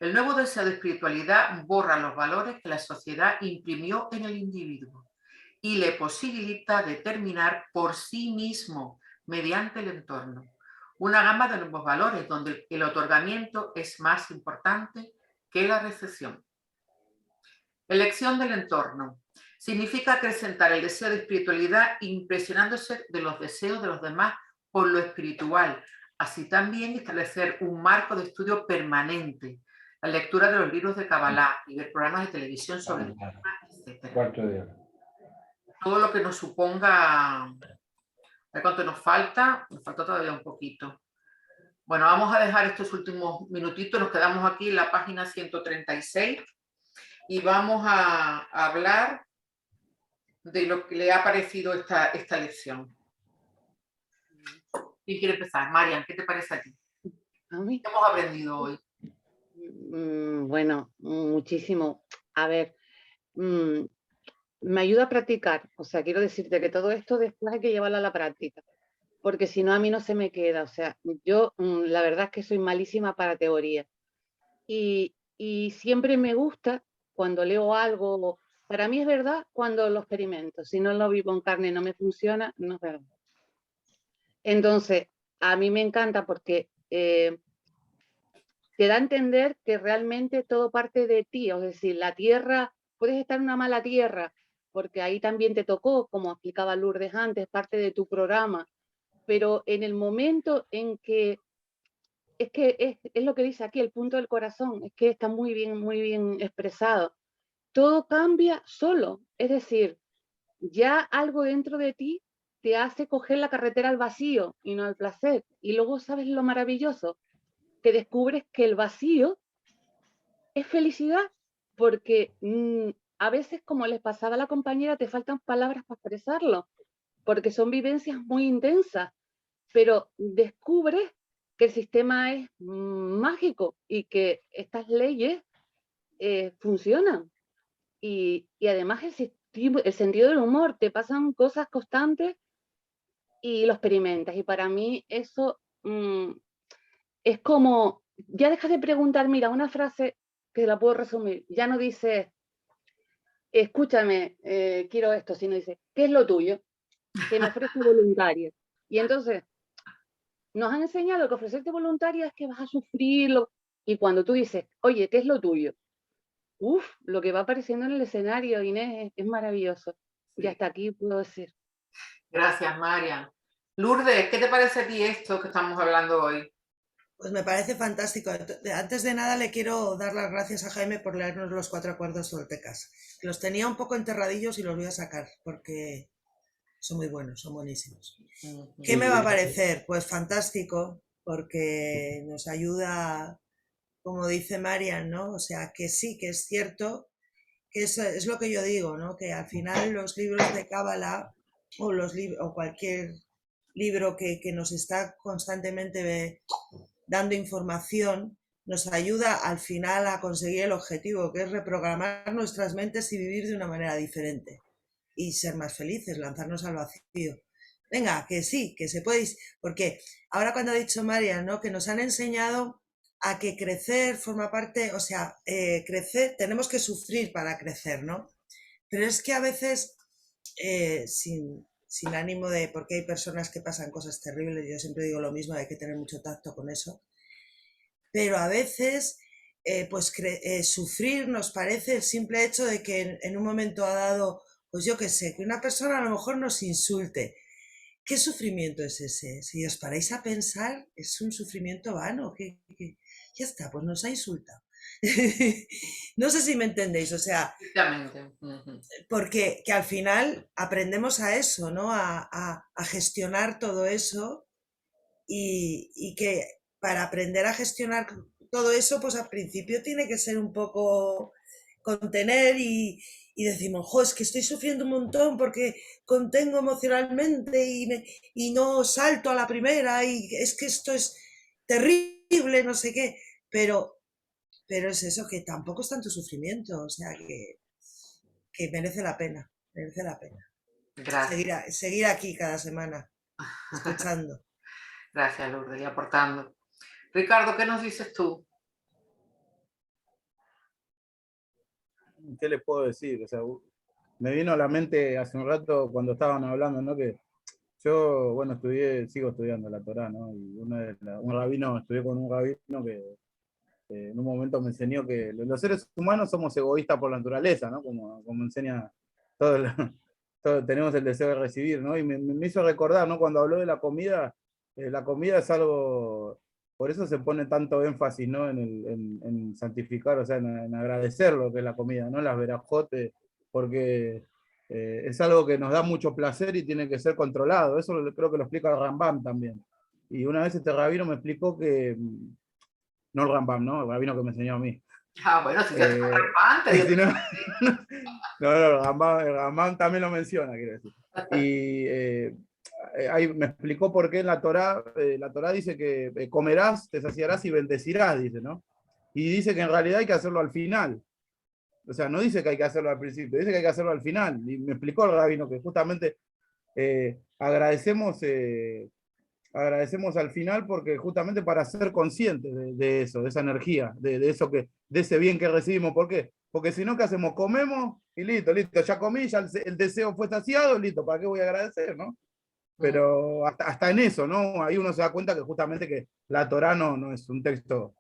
El nuevo deseo de espiritualidad borra los valores que la sociedad imprimió en el individuo y le posibilita determinar por sí mismo, mediante el entorno, una gama de nuevos valores donde el otorgamiento es más importante que la recepción. Elección del entorno. Significa acrecentar el deseo de espiritualidad impresionándose de los deseos de los demás por lo espiritual. Así también establecer un marco de estudio permanente, la lectura de los libros de Kabbalah y ver programas de televisión sobre el tema, etc. Cuarto de hora. Todo lo que nos suponga... A ver cuánto nos falta todavía un poquito. Bueno, vamos a dejar estos últimos minutitos, nos quedamos aquí en la página 136 y vamos a hablar de lo que le ha parecido esta lección. ¿Quién quiere empezar? Marian, ¿qué te parece a ti? ¿A mí? ¿Qué hemos aprendido hoy? Bueno, muchísimo. A ver, me ayuda a practicar. O sea, quiero decirte que todo esto después hay que llevarlo a la práctica, porque si no a mí no se me queda. O sea, yo la verdad es que soy malísima para teoría. Y siempre me gusta cuando leo algo, para mí es verdad cuando lo experimento. Si no lo vivo en carne y no me funciona, no es verdad. Entonces, a mí me encanta porque te da a entender que realmente todo parte de ti. Es decir, la tierra, puedes estar en una mala tierra, porque ahí también te tocó, como explicaba Lourdes antes, parte de tu programa. Pero en el momento en que es lo que dice aquí, el punto del corazón, es que está muy bien expresado. Todo cambia solo, es decir, ya algo dentro de ti te hace coger la carretera al vacío y no al placer. Y luego sabes lo maravilloso, que descubres que el vacío es felicidad, porque a veces, como les pasaba a la compañera, te faltan palabras para expresarlo, porque son vivencias muy intensas, pero descubres que el sistema es mágico y que estas leyes funcionan. Y además el sentido del humor, te pasan cosas constantes y lo experimentas. Y para mí eso es como, ya dejas de preguntar, mira, una frase que la puedo resumir, ya no dices, escúchame, quiero esto, sino dices, ¿qué es lo tuyo? Que me ofrece voluntario. Y entonces, nos han enseñado que ofrecerte voluntaria es que vas a sufrirlo. Y cuando tú dices, oye, ¿qué es lo tuyo? Uf, lo que va apareciendo en el escenario, Inés, es maravilloso. Sí. Y hasta aquí puedo decir. Gracias, Marian. Lourdes, ¿qué te parece a ti esto que estamos hablando hoy? Pues me parece fantástico. Antes de nada le quiero dar las gracias a Jaime por leernos los 4 acuerdos toltecas. Los tenía un poco enterradillos y los voy a sacar porque son muy buenos, son buenísimos. ¿Qué me va a parecer? Pues fantástico, porque nos ayuda, como dice Marian, ¿no? O sea, que sí, que es cierto, que es lo que yo digo, ¿no? Que al final los libros de Cábala o cualquier libro que nos está constantemente dando información, nos ayuda al final a conseguir el objetivo, que es reprogramar nuestras mentes y vivir de una manera diferente y ser más felices, lanzarnos al vacío. Venga, que sí, que se podéis, porque ahora cuando ha dicho Marian, ¿no? Que nos han enseñado a que crecer forma parte, o sea, crecer, tenemos que sufrir para crecer, ¿no? Pero es que a veces, sin ánimo de, porque hay personas que pasan cosas terribles, yo siempre digo lo mismo, hay que tener mucho tacto con eso, pero a veces sufrir nos parece el simple hecho de que en un momento dado, pues yo qué sé, que una persona a lo mejor nos insulte. ¿Qué sufrimiento es ese? Si os paráis a pensar, es un sufrimiento vano. Ya está, pues nos ha insultado. No sé si me entendéis, o sea, porque que al final aprendemos a eso, ¿no? A gestionar todo eso y que para aprender a gestionar todo eso, pues al principio tiene que ser un poco contener y decimos, jo, es que estoy sufriendo un montón porque contengo emocionalmente y no salto a la primera y es que esto es terrible, no sé qué, pero es eso, que tampoco es tanto sufrimiento, o sea que merece la pena, merece la pena. Seguir aquí cada semana, escuchando. Gracias, Lourdes, y aportando. Ricardo, ¿qué nos dices tú? ¿Qué les puedo decir? O sea, me vino a la mente hace un rato cuando estaban hablando, ¿no? Que yo, bueno, sigo estudiando la Torá, ¿no? Y estudié con un rabino que en un momento me enseñó que los seres humanos somos egoístas por naturaleza, ¿no? Como enseña todo, tenemos el deseo de recibir, ¿no? Y me hizo recordar, ¿no? Cuando habló de la comida es algo, por eso se pone tanto énfasis, ¿no? En santificar, o sea, en agradecer lo que es la comida, ¿no? Las verajot, porque es algo que nos da mucho placer y tiene que ser controlado. Eso creo que lo explica el Rambam también. Y una vez este rabino me explicó que, no el Rambam, ¿no? El rabino que me enseñó a mí. Bueno, si ya está Rambam, te digo. No, el Rambam también lo menciona, quiero decir. Y ahí me explicó por qué en la Torá dice que comerás, te saciarás y bendecirás, dice, ¿no? Y dice que en realidad hay que hacerlo al final. O sea, no dice que hay que hacerlo al principio, dice que hay que hacerlo al final. Y me explicó el rabino que justamente agradecemos al final porque justamente para ser conscientes de eso, de esa energía, de ese bien que recibimos. ¿Por qué? Porque si no, ¿qué hacemos? Comemos y listo, ya comí, ya el deseo fue saciado, listo, ¿para qué voy a agradecer, no? Pero hasta en eso, ¿no? Ahí uno se da cuenta que justamente que la Torá no es un texto,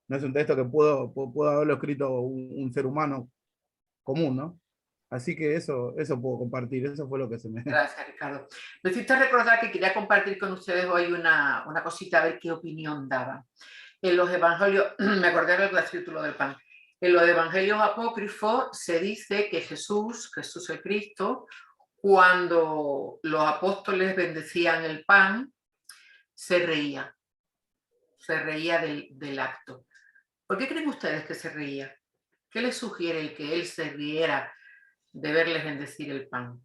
que pudo haberlo escrito un ser humano común, ¿no? Así que eso puedo compartir, eso fue lo que se me... Gracias, Ricardo. Me hiciste recordar que quería compartir con ustedes hoy una cosita, a ver qué opinión daba. En los evangelios, me acordé del título del pan, en los evangelios apócrifos se dice que Jesús el Cristo, cuando los apóstoles bendecían el pan, se reía del acto. ¿Por qué creen ustedes que se reía? ¿Qué les sugiere el que él se riera de verles bendecir el pan?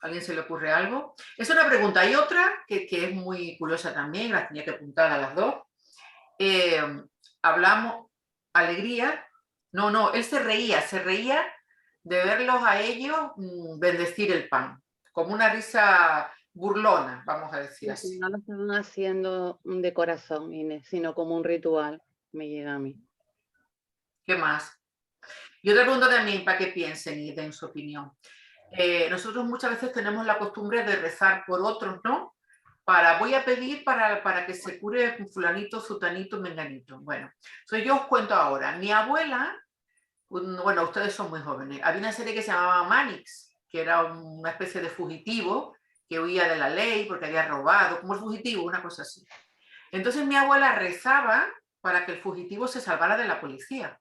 ¿A alguien se le ocurre algo? Es una pregunta. Hay otra que es muy curiosa también, las tenía que apuntar a las dos. Hablamos, alegría. No, él se reía de verlos a ellos bendecir el pan, como una risa burlona, vamos a decir así. No lo estaban haciendo de corazón, Inés, sino como un ritual, me llega a mí. ¿Qué más? Y otra pregunta también para que piensen y den su opinión. Nosotros muchas veces tenemos la costumbre de rezar por otros, ¿no? Voy a pedir para que se cure fulanito, sutanito, menganito. Bueno, yo os cuento ahora. Mi abuela, bueno, ustedes son muy jóvenes, había una serie que se llamaba Manix, que era una especie de fugitivo que huía de la ley porque había robado, como el fugitivo, una cosa así. Entonces mi abuela rezaba para que el fugitivo se salvara de la policía.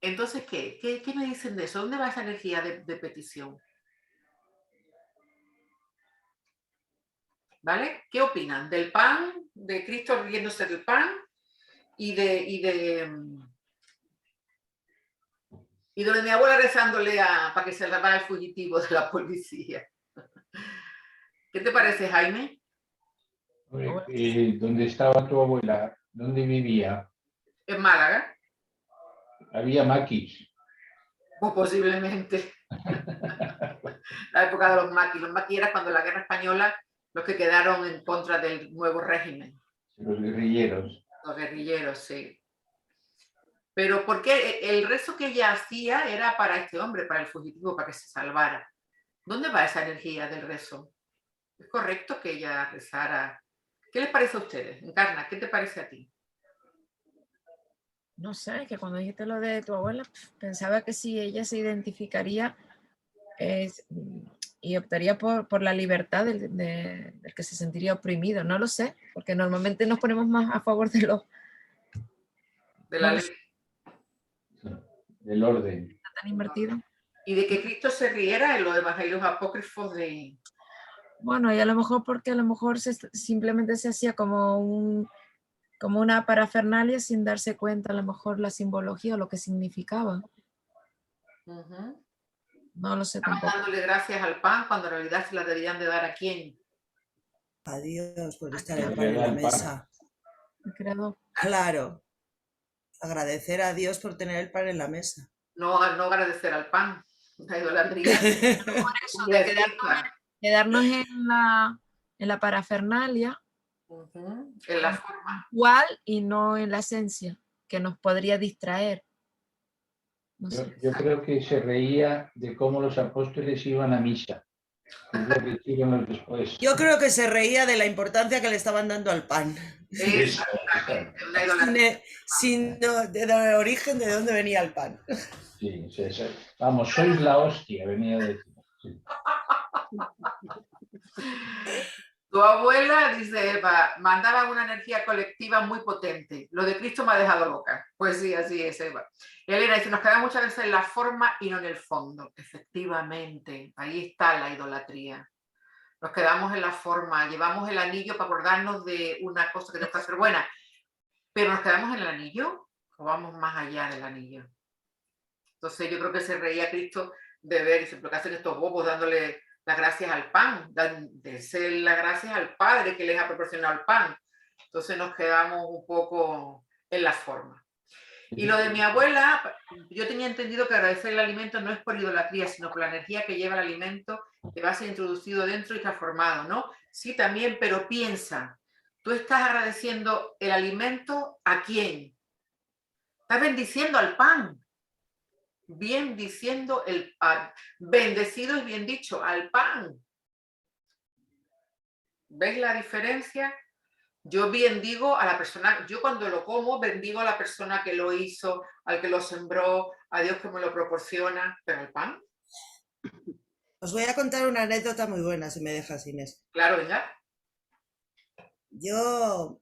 Entonces, ¿qué me dicen de eso? ¿Dónde va esa energía de petición? ¿Vale? ¿Qué opinan? Del pan, de Cristo riéndose del pan y de mi abuela rezándole para que se salvara el fugitivo de la policía. ¿Qué te parece, Jaime? ¿Dónde estaba tu abuela? ¿Dónde vivía? En Málaga. ¿Había maquis? Pues posiblemente. La época de los maquis. Los maquis era cuando la guerra española, los que quedaron en contra del nuevo régimen. Los guerrilleros. Los guerrilleros, sí. Pero porque el rezo que ella hacía era para este hombre, para el fugitivo, para que se salvara. ¿Dónde va esa energía del rezo? ¿Es correcto que ella rezara ¿Qué les parece a ustedes? Encarna, ¿qué te parece a ti? No sé, que cuando dijiste lo de tu abuela, pensaba que si ella se identificaría y optaría por la libertad del que se sentiría oprimido. No lo sé, porque normalmente nos ponemos más a favor de los... De la no ley. sé, Del orden. está tan invertido. Y de que Cristo se riera en los evangelios apócrifos de... Bueno, y a lo mejor porque a lo mejor simplemente se hacía como una parafernalia sin darse cuenta a lo mejor la simbología o lo que significaba. No lo sé Estaban tampoco. dándole gracias al pan cuando en realidad se las deberían de dar a quién. A Dios por estar Claro. el pan en la El pan. mesa. El creador. Claro. Agradecer a Dios por tener el pan en la mesa. No agradecer al pan. La idolatría. Por eso, de quedarnos en la parafernalia, En la forma. igual y no en la esencia, que nos podría distraer. No sé. Yo creo que se reía de cómo los apóstoles iban a misa. Es lo que hicieron los después. Yo creo que se reía de la importancia que le estaban dando al pan. Exactamente. Una idolatría. Sin de origen de dónde venía el pan. Sí, sí, sí. Vamos, sois la hostia, venía a decir. Sí. Tu abuela, dice Eva, mandaba una energía colectiva muy potente. Lo de Cristo me ha dejado loca. Pues sí, así es, Eva. Elena dice, nos quedamos muchas veces en la forma y no en el fondo. Efectivamente, ahí está la idolatría. Nos quedamos en la forma, llevamos el anillo para acordarnos de una cosa que tenemos que hacer buena. Pero nos quedamos en el anillo o vamos más allá del anillo. Entonces yo creo que se reía Cristo de ver, y siempre que hacen estos bobos dándole las gracias al pan, darse las gracias al Padre que les ha proporcionado el pan. Entonces nos quedamos un poco en la forma. Y lo de mi abuela, yo tenía entendido que agradecer el alimento no es por idolatría, sino por la energía que lleva el alimento, que va a ser introducido dentro y transformado, ¿no? Sí, también, pero piensa, ¿tú estás agradeciendo el alimento a quién? Estás bendiciendo al pan. Bien diciendo el pan. Bendecido es bien dicho, al pan. ¿Veis la diferencia? Yo bendigo a la persona, yo cuando lo como bendigo a la persona que lo hizo, al que lo sembró, a Dios que me lo proporciona, pero el pan. Os voy a contar una anécdota muy buena, si me dejas, Inés. Claro, venga. Yo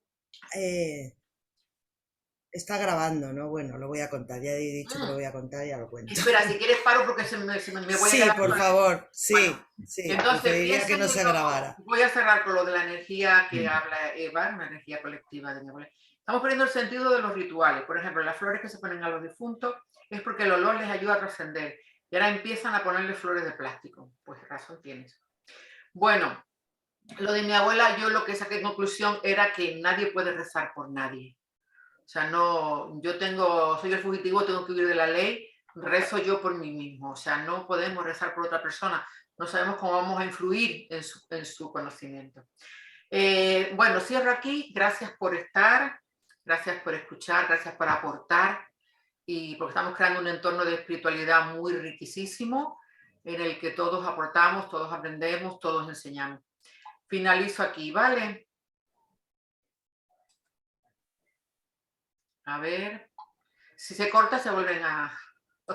está grabando, ¿no? Bueno, lo voy a contar, ya he dicho que lo voy a contar, ya lo cuento. Espera, si quieres paro porque me voy a sí, quedar por favor, sí, bueno, sí. Entonces, Preferiría que no se grabara. Voy a cerrar con lo de la energía que habla Eva, una energía colectiva de mi abuela. Estamos poniendo el sentido de los rituales. Por ejemplo, las flores que se ponen a los difuntos es porque el olor les ayuda a trascender. Y ahora empiezan a ponerle flores de plástico. Pues razón tienes. Bueno, lo de mi abuela, yo lo que saqué en conclusión era que nadie puede rezar por nadie. O sea, no, soy el fugitivo, tengo que huir de la ley, rezo yo por mí mismo. O sea, no podemos rezar por otra persona. No sabemos cómo vamos a influir en su conocimiento. Bueno, cierro aquí. Gracias por estar, gracias por escuchar, gracias por aportar. Y porque estamos creando un entorno de espiritualidad muy riquísimo, en el que todos aportamos, todos aprendemos, todos enseñamos. Finalizo aquí, ¿vale? A ver, si se corta se vuelven a